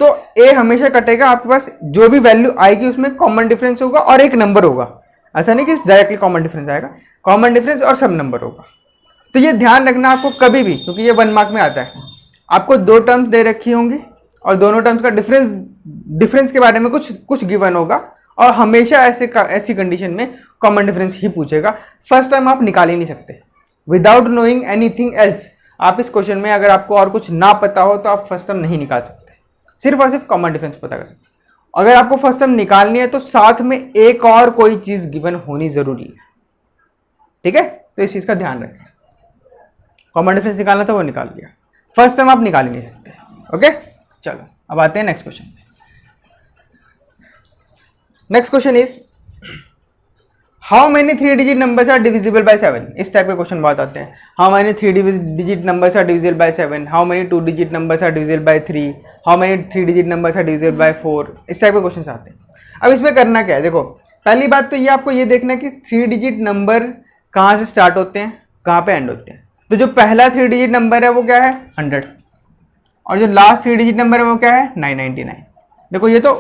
तो a हमेशा कटेगा, आपके पास जो भी वैल्यू आएगी उसमें कॉमन डिफरेंस होगा और एक नंबर होगा। ऐसा नहीं कि डायरेक्टली कॉमन डिफरेंस आएगा, कॉमन डिफरेंस और सब नंबर होगा। तो ये ध्यान रखना आपको कभी भी, क्योंकि ये 1 मार्क में आता है। आपको दो टर्म्स दे रखी होंगी और दोनों टर्म्स का डिफरेंस के बारे में कुछ गिवन होगा और हमेशा ऐसी कंडीशन में कॉमन डिफरेंस ही पूछेगा। फर्स्ट टाइम आप निकाल ही नहीं सकते विदाउट नोइंग एनीथिंग एल्स। आप इस क्वेश्चन में अगर आपको और कुछ ना पता हो तो आप फर्स्ट टाइम नहीं निकाल सकते, सिर्फ और सिर्फ कॉमन डिफरेंस पता कर सकते। अगर आपको फर्स्ट टाइम निकालनी है तो साथ में एक और कोई चीज गिवन होनी जरूरी है, ठीक है? तो इस चीज का ध्यान रखें। कॉमन डिफरेंस निकालना था वो निकाल लिया, फर्स्ट टाइम आप निकाल ही नहीं सकते। ओके, चलो अब आते हैं नेक्स्ट क्वेश्चन पे। Next question is how many 3 digit numbers are divisible by 7। इस टाइप के क्वेश्चन बहुत आते हैं। How many 3 digit numbers are divisible by 7, how many 2 digit numbers are divisible by 3, how many 3 digit numbers are divisible by 4। इस type के question आते हैं। अब इसमें करना क्या है, देखो पहली बात तो ये आपको ये देखना है कि 3 डिजिट नंबर कहाँ से स्टार्ट होते हैं, कहाँ पे एंड होते हैं। तो जो पहला 3 डिजिट नंबर है वो क्या है 100 और जो लास्ट 3 डिजिट नंबर है वो क्या है 999। देखो ये तो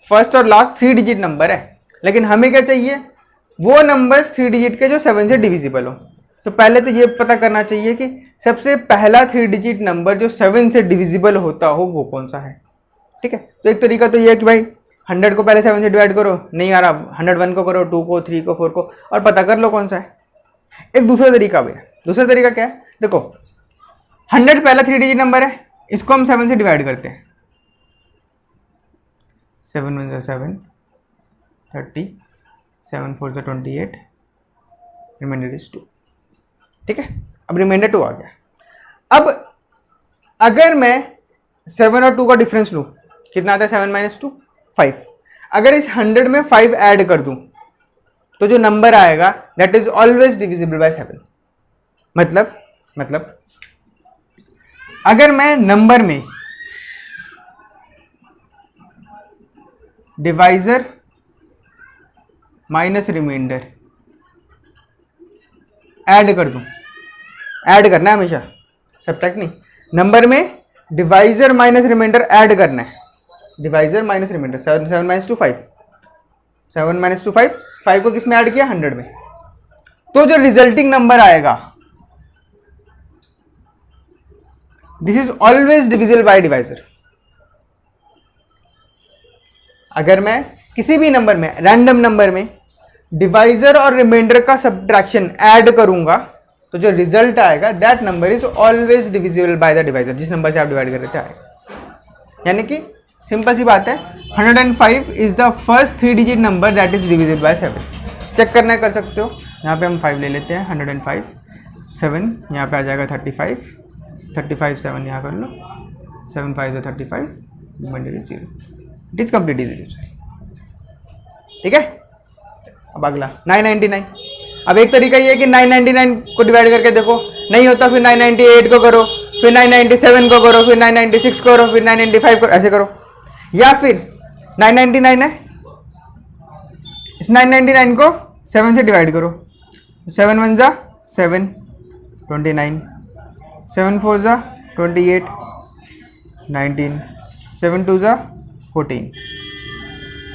फर्स्ट और लास्ट 3 डिजिट नंबर है, लेकिन हमें क्या चाहिए, वो नंबर्स 3 डिजिट के जो 7 से डिविजिबल हो। तो पहले तो ये पता करना चाहिए कि सबसे पहला 3 डिजिट नंबर जो 7 से डिविजिबल होता हो वो कौन सा है, ठीक है? तो एक तरीका तो ये है कि भाई 100 को पहले 7 से डिवाइड करो, नहीं आ रहा 101 को करो, 2 को, 3 को, 4 को, और पता कर लो कौन सा है। एक दूसरा तरीका भी है। दूसरा तरीका क्या है, देखो 100 पहला 3 डिजिट नंबर है, इसको हम 7 से डिवाइड करते हैं। 7 1 7 30, 7 4 28, रिमाइंडर इज 2, ठीक है? अब रिमाइंडर 2 आ गया। अब अगर मैं 7 और 2 का डिफरेंस लूं, कितना आता है 7 माइनस 2 5। अगर इस 100 में 5 ऐड कर दूं तो जो नंबर आएगा that is always divisible by 7। मतलब अगर मैं नंबर में डिवाइजर माइनस रिमाइंडर ऐड कर दूं, ऐड करना है हमेशा, सब्ट्रैक्ट नहीं। नंबर में डिवाइजर माइनस रिमाइंडर ऐड करना है, divisor minus remainder. 7 minus 2 5, 7 minus 2 5, 5 को किस में ऐड किया 100 में। तो जो रिजल्टिंग नंबर आएगा this is always divisible by divisor. अगर मैं किसी भी नंबर में, रैंडम नंबर में डिवाइजर और रिमाइंडर का सब्ट्रैक्शन ऐड करूंगा तो जो रिजल्ट आएगा that number is always divisible by the divisor, जिस नंबर से आप डिवाइड कर रहे थे आएगा। यानी कि सिंपल सी बात है, 105 is the first 3 digit number that is divisible by 7। Check करना कर सकते हो, यहाँ पे हम 5 ले लेते हैं, 105 7 यहाँ पे आ जाएगा 35 35 7 यहाँ कर लो, 7 5 35, remainder is 0, it is complete divisible, ठीक है? अब अगला 999। अब एक तरीका ये है कि 999 को डिवाइड करके देखो, नहीं होता फिर 998 को करो, फिर 997 को करो, फिर 996 को करो, फिर 995 को, ऐसे करो। या फिर 999 है, इस 999 को 7 से डिवाइड करो, 7 1 जा 7 29, 7 4 जा 28 19, 7 2 जा 14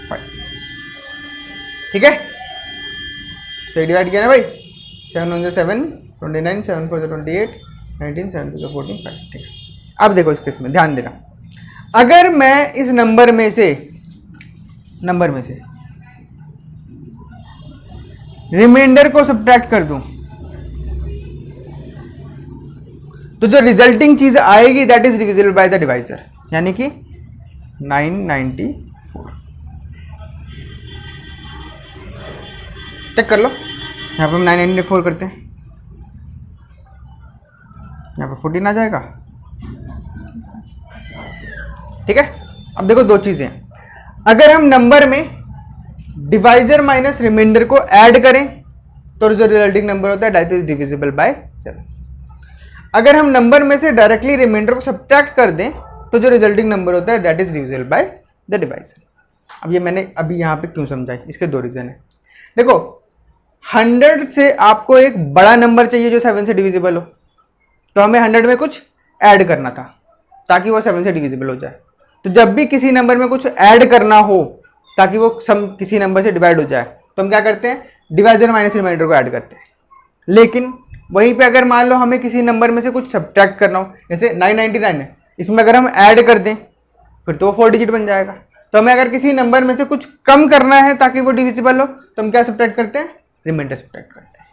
5, ठीक है? तो डिवाइड किया ना भाई, 7 1 7 29, 7 4 28 19, 7 2 14 5, ठीक है? अब देखो इस केस में ध्यान देना, अगर मैं इस नंबर में से रिमाइंडर को सब्ट्रैक्ट कर दूं तो जो रिजल्टिंग चीज आएगी that is divisible by the divisor, यानी कि 994। चेक कर लो, यहाँ पे हम 994 करते हैं, यहाँ पे 14 आ जाएगा, ठीक है। अब देखो दो चीजें, अगर हम नंबर में डिवाइजर माइनस रिमाइंडर को ऐड करें तो जो रिजल्टिंग नंबर होता है दैट इज डिविजिबल बाय 7। अगर हम नंबर में से डायरेक्टली रिमाइंडर को सब्ट्रैक्ट कर दें तो जो रिजल्टिंग नंबर होता है that is divisible by the divisor. अब ये मैंने अभी यहाँ पे क्यों समझाई, इसके दो रीजन है। देखो 100 से आपको एक बड़ा नंबर चाहिए जो 7 से डिविजिबल हो, तो हमें 100 में कुछ ऐड करना था ताकि वो 7 से डिविजिबल हो जाए। तो जब भी किसी नंबर में कुछ ऐड करना हो ताकि वो सम किसी नंबर से डिवाइड हो जाए तो हम क्या करते हैं, डिवाइजर माइनस रिमाइंडर को ऐड करते हैं। लेकिन वहीं पे अगर मान लो हमें किसी नंबर में से कुछ सब्ट्रैक्ट करना हो, जैसे 999 है, इसमें अगर हम ऐड कर दें फिर तो 4 डिजिट बन जाएगा। तो हमें अगर किसी नंबर में से कुछ कम करना है ताकि वो डिविजिबल हो तो हम क्या सब्ट्रैक्ट करते हैं, रिमाइंडर सब्ट्रैक्ट करते हैं।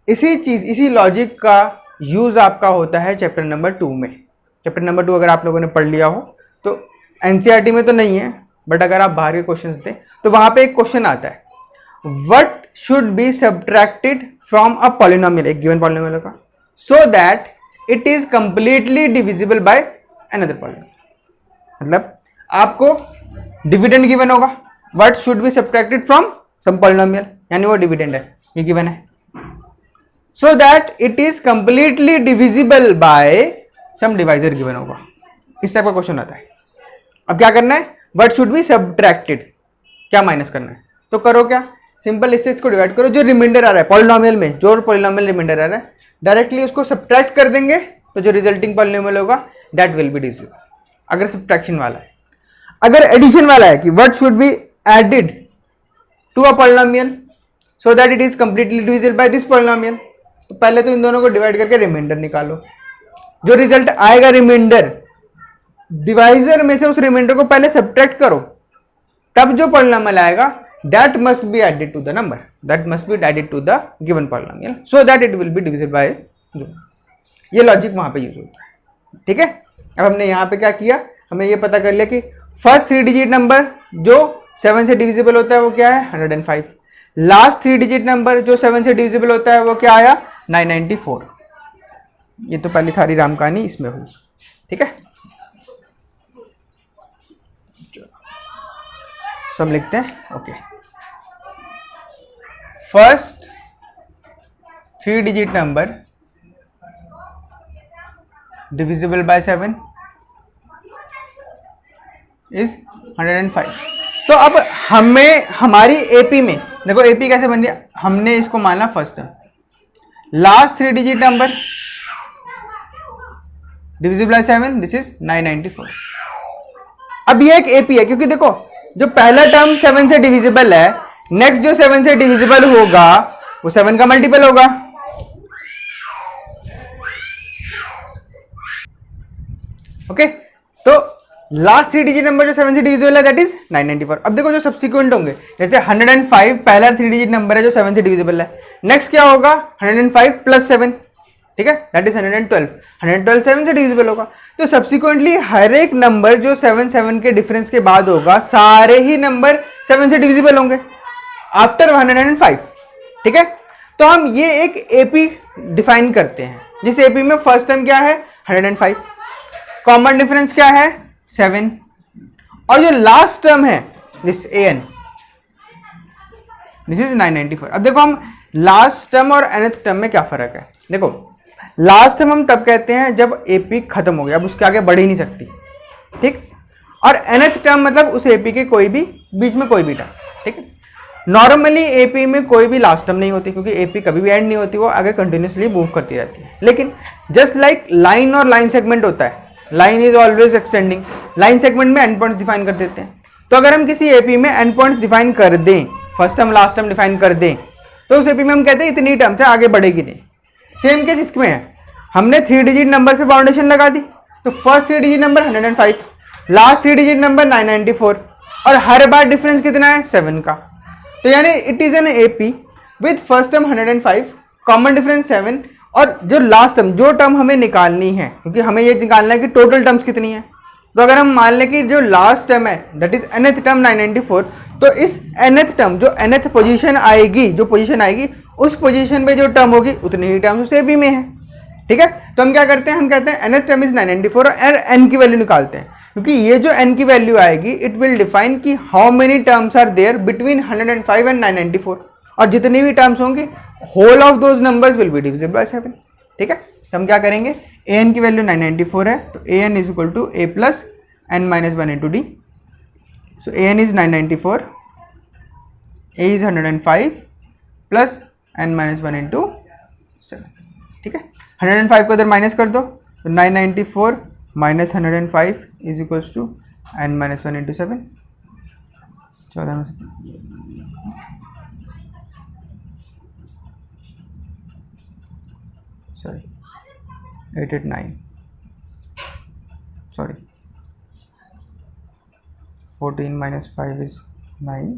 इसी चीज, इसी लॉजिक का यूज आपका होता है चैप्टर नंबर 2 में। चैप्टर नंबर 2 अगर आप लोगों ने पढ़ लिया हो तो एनसीईआरटी में तो नहीं है, बट अगर आप बाहर के क्वेश्चंस दें तो वहां पे एक क्वेश्चन आता है, what should be subtracted from a polynomial, एक गिवन पॉलिनोमियल का, so that it is completely divisible by another polynomial. मतलब आपको डिविडेंड गिवन होगा, what should be subtracted from some polynomial, यानी वो डिविडेंड है, ये गिवन है, so that it is completely divisible by some divisor given होगा। इस टाइप का क्वेश्चन आता है। अब क्या करना है, व्हाट शुड बी सब्ट्रैक्टेड, क्या माइनस करना है, तो करो क्या, सिंपल इससे इसको डिवाइड करो, जो रिमाइंडर आ रहा है पॉलिनोमियल में, जो पॉलिनोमियल रिमाइंडर आ रहा है डायरेक्टली उसको सब्ट्रैक्ट कर देंगे तो जो रिजल्टिंग पॉलिनोमियल होगा दैट विल बी डिविजिबल, अगर सब्ट्रैक्शन वाला है। अगर एडिशन वाला है कि what should be added to a polynomial so that it is completely divisible by this polynomial, तो पहले तो इन दोनों को डिवाइड करके रिमाइंडर निकालो, जो रिजल्ट आएगा रिमाइंडर, डिवाइजर में से उस रिमाइंडर को पहले सब्ट्रैक्ट करो, तब जो पॉलिनोमियल आएगा that must be added to the number, that must be added to the given polynomial so that it will be divisible by 0। ये लॉजिक वहां पे यूज होता है, ठीक है। अब हमने यहाँ पे क्या किया, हमें ये पता कर लिया कि फर्स्ट 3 डिजिट नंबर जो 7 से डिविजिबल होता है वो क्या है, 105। लास्ट 3 डिजिट नंबर जो 7 से डिविजिबल होता है वो क्या आया, 994। ये तो पहली सारी राम कहानी इसमें हुई, ठीक है। तो हम लिखते हैं, okay, first 3 digit number divisible by 7 is 105। तो अब हमें हमारी एपी में देखो, एपी कैसे बन रही है, हमने इसको माना first, last 3 digit number divisible by 7 this is 994। अब ये एक एपी है क्योंकि देखो जो पहला टर्म 7 से डिविजिबल है, नेक्स्ट जो 7 से डिविजिबल होगा वो 7 का मल्टीपल होगा। ओके, तो लास्ट 3 डिजिट नंबर जो 7 से डिविजिबल है दैट इज 994। अब देखो जो सब्सिक्वेंट होंगे, जैसे 105 पहला 3 डिजिट नंबर है जो 7 से डिविजिबल है, नेक्स्ट क्या होगा 105 प्लस 7, ठीक है, दैट इज 112। 112 7 से डिविजिबल होगा, तो सब्सिक्वेंटली हर एक नंबर जो 7 के डिफरेंस के बाद होगा सारे ही नंबर 7 से डिविजिबल होंगे आफ्टर 105, ठीक है। तो हम ये एक एपी डिफाइन करते हैं, जिस एपी में फर्स्ट टर्म क्या है 105, कॉमन डिफरेंस क्या है 7, और जो लास्ट टर्म है दिस an दिस इज 994। अब देखो हम लास्ट टर्म और nth टर्म में क्या फर्क है, देखो लास्ट टर्म हम तब कहते हैं जब एपी खत्म हो गया, अब उसके आगे बढ़ ही नहीं सकती, ठीक, और nth टर्म मतलब उस एपी के कोई भी बीच में कोई भी टर्म, ठीक है। नॉर्मली एपी में कोई भी लास्ट टर्म नहीं होती क्योंकि एपी कभी भी एंड नहीं होती, वो आगे कंटिन्यूसली मूव करती रहती है। लेकिन जस्ट लाइक लाइन और लाइन सेगमेंट होता है, line is always extending, line segment में एंड पॉइंट्स डिफाइन कर देते हैं। तो अगर हम किसी एपी में एंड पॉइंट्स डिफाइन कर दें, first term last term define कर दें, तो उस एपी में हम कहते हैं इतनी टर्म से आगे बढ़ेगी नहीं। सेम केस इसमें है, हमने 3 डिजिट नंबर से बाउंडेशन लगा दी, तो first 3 digit number 105, last 3 digit number 994, और हर बार डिफरेंस कितना है 7 का। तो यानी it is an AP with first term 105, common difference 7, और जो लास्ट टर्म जो टर्म हमें निकालनी है, क्योंकि हमें ये निकालना है कि टोटल टर्म्स कितनी है। तो अगर हम मान लें कि जो लास्ट टर्म है दैट इज nth टर्म 994, तो इस nth टर्म जो nth पोजीशन आएगी, जो पोजीशन आएगी उस पोजीशन में जो टर्म होगी उतनी ही टर्म्स उस एपी में है, ठीक है। तो हम क्या करते हैं, हम कहते हैं nth टर्म इज 994 और n की वैल्यू निकालते हैं। क्योंकि ये जो n की वैल्यू आएगी इट विल डिफाइन कि how many terms are there between 105 and 994, और जितनी भी टर्म्स होंगी whole of those numbers will be divisible by 7। ठीक है, तो हम क्या करेंगे, an की वैल्यू 994 है तो an is equal to a plus n minus 1 into D. So an is 994, a is 105 plus n minus 1 into 7। ठीक है, 105 को इधर माइनस कर दो तो 994 minus 105 is equals to n minus 1 into 7। 14 में से सॉरी 889 सॉरी 14 माइनस 5 इज 9,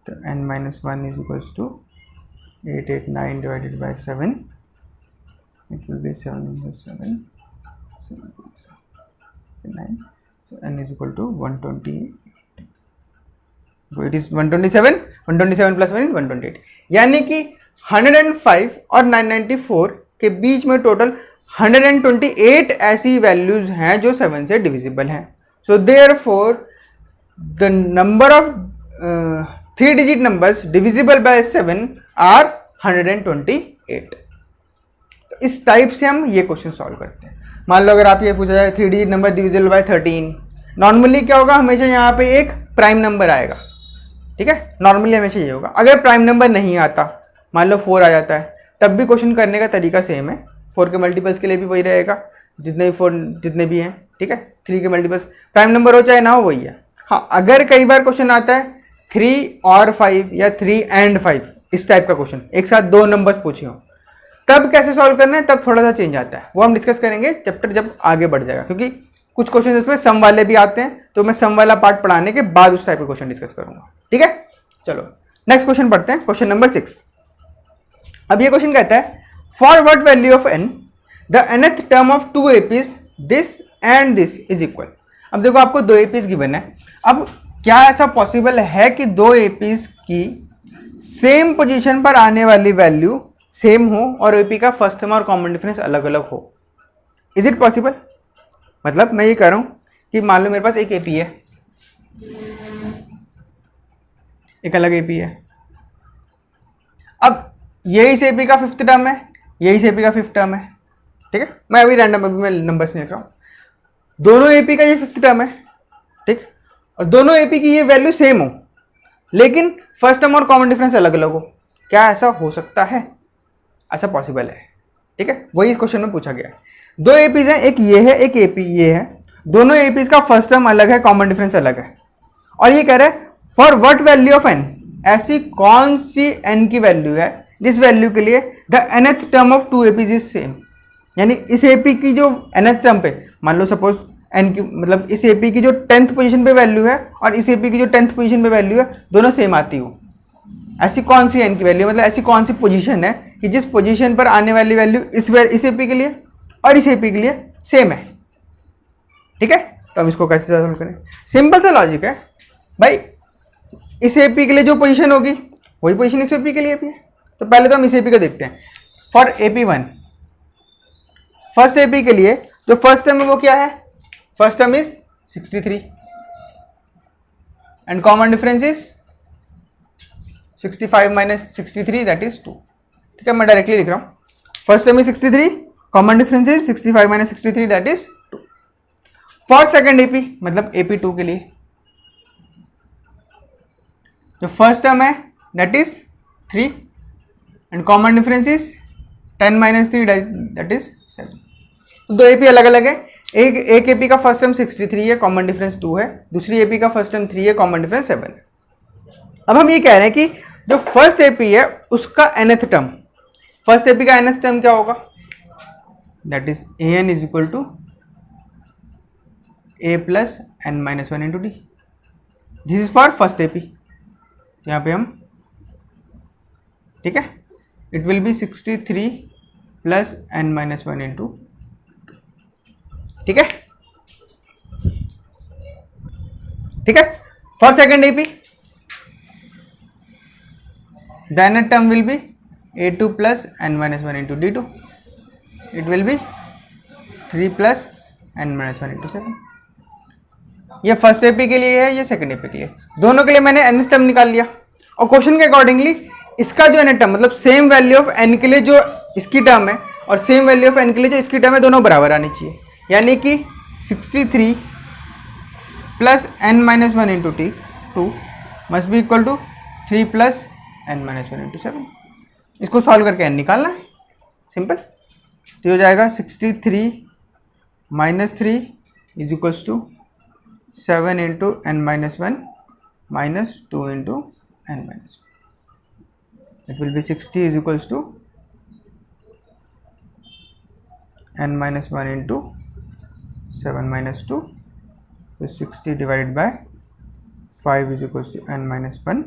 तो n minus 1 is equals to 889 divided by 7, it will be 7 minus 7, 9, so n is equal to 128, so it is 127, 127 plus 1 is 128, यानी कि 105 और 994 के बीच में total 128 ऐसी values हैं जो 7 से डिविजिबल हैं। So therefore the number of 3 digit numbers divisible by 7 are 128। तो इस टाइप से हम ये क्वेश्चन सॉल्व करते हैं। मान लो अगर आप ये पूछा जाए 3 digit number divisible by 13, normally क्या होगा, हमेशा यहाँ पे एक प्राइम नंबर आएगा। ठीक है, नॉर्मली हमेशा ये होगा। अगर प्राइम नंबर नहीं आता, मान लो 4 आ जाता है, तब भी क्वेश्चन करने का तरीका सेम है। 4 के मल्टीपल्स के लिए भी वही रहेगा, जितने भी हैं। ठीक है, 3 के मल्टीपल्स प्राइम नंबर हो चाहे ना हो वही है। हाँ, अगर कई बार क्वेश्चन आता है 3 और 5 या 3 एंड 5, इस टाइप का क्वेश्चन, एक साथ 2 नंबर्स पूछे हो, तब कैसे सॉल्व करना है, तब थोड़ा सा चेंज आता है। वो हम डिस्कस करेंगे चैप्टर जब आगे बढ़ जाएगा, क्योंकि कुछ क्वेश्चन इसमें सम वाले भी आते हैं, तो मैं सम वाला पार्ट पढ़ाने के बाद उस टाइप के क्वेश्चन डिस्कस करूंगा। ठीक है, चलो नेक्स्ट क्वेश्चन पढ़ते हैं, क्वेश्चन नंबर 6। अब ये क्वेश्चन कहता है for what value of n the nth term of 2 APs this and this is equal. अब देखो आपको 2 APs गिवन है। अब क्या ऐसा पॉसिबल है कि 2 APs की सेम पोजीशन पर आने वाली वैल्यू सेम हो और AP का फर्स्ट टर्म और कॉमन डिफरेंस अलग अलग हो? Is it possible? मतलब मैं ये कह रहा हूं कि मान लो मेरे पास एक AP है, एक अलग AP है। अब यही से AP का 5th टर्म है, यही से AP का 5th टर्म है। ठीक है, मैं अभी रैंडम अभी मैं नंबर्स नहीं लिख रहा हूं। दोनों AP का ये 5th टर्म है, ठीक, और दोनों AP की ये वैल्यू सेम हो, लेकिन फर्स्ट टर्म और कॉमन डिफरेंस अलग अलग हो। क्या ऐसा हो सकता है? ऐसा पॉसिबल है। ठीक है, वही इस क्वेश्चन में पूछा गया है। 2 APs हैं, एक ये है, एक AP ये है। दोनों APs का फर्स्ट टर्म अलग है, कॉमन डिफरेंस अलग है, और ये कह रहा है for what value of n, ऐसी कौन सी n की वैल्यू है जिस वैल्यू के लिए the nth term of 2 APs is same. यानी इस AP की जो nth टर्म पे, मान लो सपोज n की, मतलब इस AP की जो 10th पोजीशन पे वैल्यू है और इस AP की जो 10th पोजीशन पे वैल्यू है, दोनों सेम आती हो। ऐसी कौन सी n की वैल्यू, मतलब ऐसी कौन सी पोजीशन है कि जिस पोजीशन पर आने वाली वैल्यू इस AP के लिए और इस AP के लिए सेम है। ठीक है, तो हम इसको कैसे सॉल्व करें? सिंपल सा लॉजिक है भाई, इस AP के लिए जो पोजीशन होगी वही पोजीशन इस AP के लिए भी है। तो पहले तो हम इस AP को देखते हैं। फॉर AP1, फर्स्ट AP के लिए जो फर्स्ट टर्म है वो क्या है? First term is 63 and common difference is 65 minus 63 that is 2। ठीक है, मैं डायरेक्टली लिख रहा हूं। First term is 63, common difference is 65 minus 63 that is 2। For second AP, मतलब AP2 के लिए जो फर्स्ट टर्म है that is 3 and common difference is 10 minus 3 that is 7। तो 2 AP अलग अलग है। एक AP का फर्स्ट टर्म 63 है, कॉमन डिफरेंस 2 है। दूसरी AP का फर्स्ट टर्म 3 है, कॉमन डिफरेंस 7 है। अब हम ये कह रहे हैं कि जो फर्स्ट AP है उसका nth टर्म, फर्स्ट AP का nth टर्म क्या होगा? That is an is equal to a plus n minus 1 into D. This is for first AP। यहाँ पे हम, ठीक है, it will be 63 plus n minus 1 into. ठीक है, ठीक है। For second AP the nth term will be a2 plus n minus one into D two, it will be 3 plus n minus one into 7। ये first AP के लिए है, ये second AP के लिए, दोनों के लिए मैंने n टर्म निकाल लिया। और क्वेश्चन के अकॉर्डिंगली इसका जो n टर्म मतलब सेम वैल्यू ऑफ n के लिए जो इसकी टर्म है और सेम वैल्यू ऑफ n के लिए जो इसकी टर्म है, दोनों बराबर आनी चाहिए। यानी कि 63 plus n minus one into D two must be equal to 3 plus n minus one into 7। इसको सॉल्व करके n निकालना है, सिंपल। तो हो जाएगा 63 minus 3 is equals to 7 into n minus one minus 2 into n minus one. It will be 60 is equals to n minus one into 7 minus 2। So 60 divided by 5 is equals to n minus 1.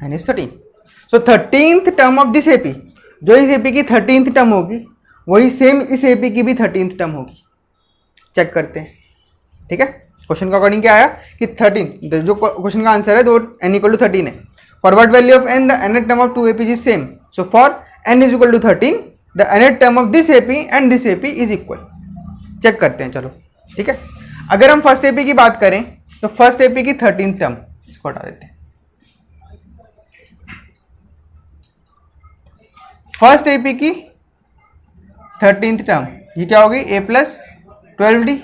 And is 13. So 13th term of this AP, जो इस AP की 13th term होगी वही same इस AP की भी 13th term होगी। Check करते हैं, ठीक है। क्वेश्चन का अकॉर्डिंग क्या आया कि 13, जो क्वेश्चन का आंसर है वो n इक्वल टू 13 है। For what value of n the nth term of 2 APs is same, so for n is equal to 13 the nth term of this AP and this AP is equal. Check करते हैं, चलो ठीक है। अगर हम first AP की बात करें तो फर्स्ट AP की 13th टर्म, इसको हटा देते हैं। फर्स्ट AP की 13th टर्म ये क्या होगी, a plus 12d,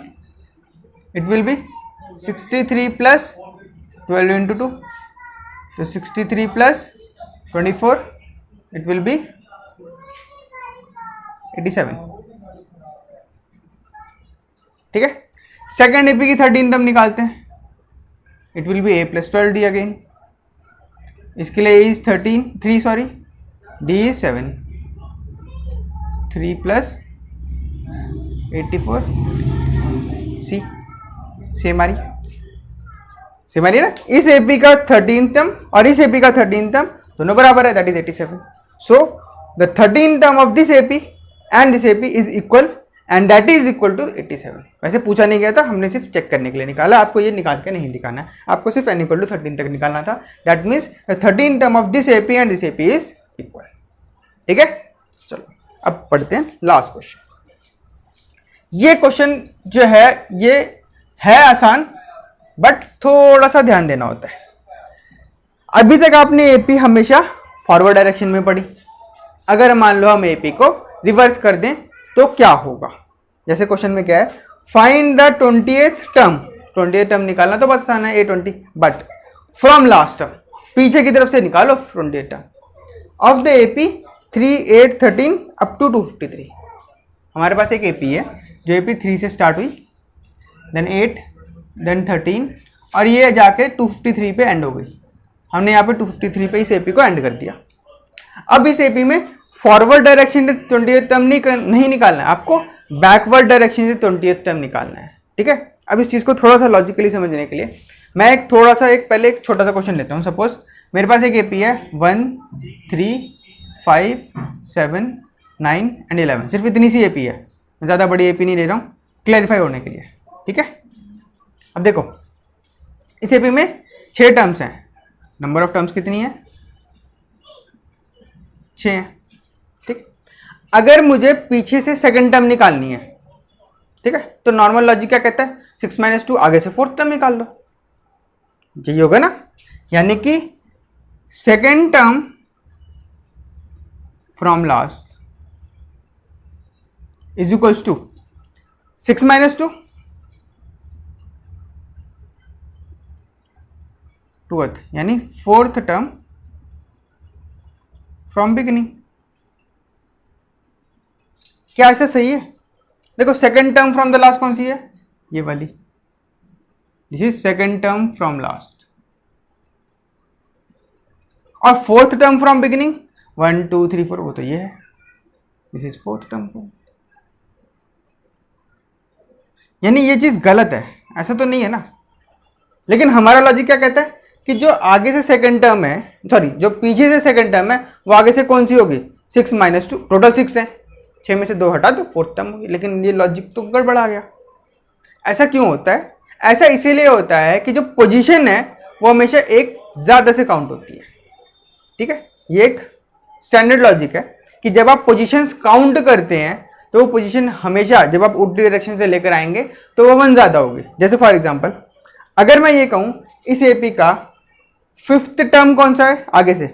it will be 63 plus 12 into 2, तो 63 प्लस 24 इट विल बी 87, ठीक है। सेकेंड एपी की 13 टर्म निकालते हैं, it will be a plus 12d again. इसके लिए a is 3 sorry, d is 7, 3 plus 84 see same आ रही है ना। इस एपी का 13th टर्म और इस एपी का 13th टर्म दोनों बराबर है, that is 87। So the 13th term of this AP and this AP is equal and that is equal to 87। वैसे पूछा नहीं गया था, हमने सिर्फ चेक करने के लिए निकाला, आपको ये निकाल के नहीं दिखाना है, आपको सिर्फ n इक्वल टू 13 तक निकालना था। That means the 13th term of this AP and this AP is equal, ठीक है। चलो अब पढ़ते हैं लास्ट क्वेश्चन। ये क्वेश्चन जो है ये है आसान, बट थोड़ा सा ध्यान देना होता है। अभी तक आपने एपी हमेशा फॉरवर्ड डायरेक्शन में पढ़ी, अगर मान लो हम एपी को रिवर्स कर दें तो क्या होगा। जैसे क्वेश्चन में क्या है, find the 20th term, 20th term निकालना तो बस आना है A20, but from last term, पीछे की तरफ से निकालो 20th term of the AP 3, 8, 13 up to 253। हमारे पास एक एपी है जो एपी 3 से स्टार्ट हुई, देन 8, देन 13 और ये जाके 253 पे एंड हो गई। हमने यहाँ पे 253 पे इस एपी को एंड कर दिया। अब इस एपी में फॉरवर्ड डायरेक्शन से 20th टर्म नहीं निकालना है, आपको बैकवर्ड डायरेक्शन से 20th टर्म निकालना है, ठीक है। अब इस चीज़ को थोड़ा सा लॉजिकली समझने के लिए मैं पहले एक छोटा सा क्वेश्चन लेता हूँ। सपोज मेरे पास एक एपी है 1, 3, 5, 7, 9 एंड 11, सिर्फ इतनी सी एपी है, मैं ज़्यादा बड़ी एपी नहीं ले रहा हूँ क्लैरिफाई होने के लिए, ठीक है। अब देखो इस एपी में 6 टर्म्स हैं, नंबर ऑफ टर्म्स कितनी है, 6 है, ठीक। अगर मुझे पीछे से सेकंड टर्म निकालनी है, ठीक है, तो नॉर्मल लॉजिक क्या कहता है, 6 माइनस 2 आगे से फोर्थ टर्म निकाल लो, यही होगा ना। यानी कि second term from last is equals to 6 minus 2 टूथ, यानी फोर्थ टर्म फ्रॉम बिगिनिंग। क्या ऐसा सही है? देखो second term from the last कौन सी है, ये वाली, this is second term from last, और फोर्थ टर्म फ्रॉम बिगिनिंग 1, 2, 3, 4 वो तो ये है, this is fourth term from. यानी ये चीज गलत है, ऐसा तो नहीं है ना। लेकिन हमारा लॉजिक क्या कहता है कि जो आगे से सेकंड टर्म है, सॉरी जो पीछे से सेकंड टर्म है वो आगे से कौन सी होगी, 6 माइनस 2, टोटल 6 है, 6 में से 2 हटा दो फोर्थ टर्म होगी। लेकिन ये लॉजिक तो गड़बड़ा गया। ऐसा क्यों होता है? ऐसा इसीलिए होता है कि जो पोजीशन है वो हमेशा एक ज़्यादा से काउंट होती है, ठीक है। ये एक स्टैंडर्ड लॉजिक है कि जब आप पोजीशंस काउंट करते हैं तो वो पोजीशन हमेशा जब आप उल्टी डायरेक्शन से लेकर आएंगे तो वो 1 ज़्यादा होगी। जैसे फॉर एग्जांपल अगर मैं ये कहूँ इस एपी का 5th टर्म कौन सा है आगे से,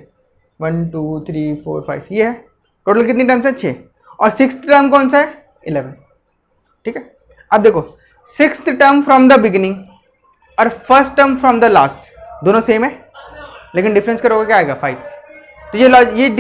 1 2 3 4 5 ये है, टोटल कितनी टर्म्स है 6, और 6th टर्म कौन सा है 11, ठीक है। अब देखो 6th term from the beginning और 1st term from the last दोनों सेम है, लेकिन डिफरेंस करोगे क्या आएगा 5। तो ये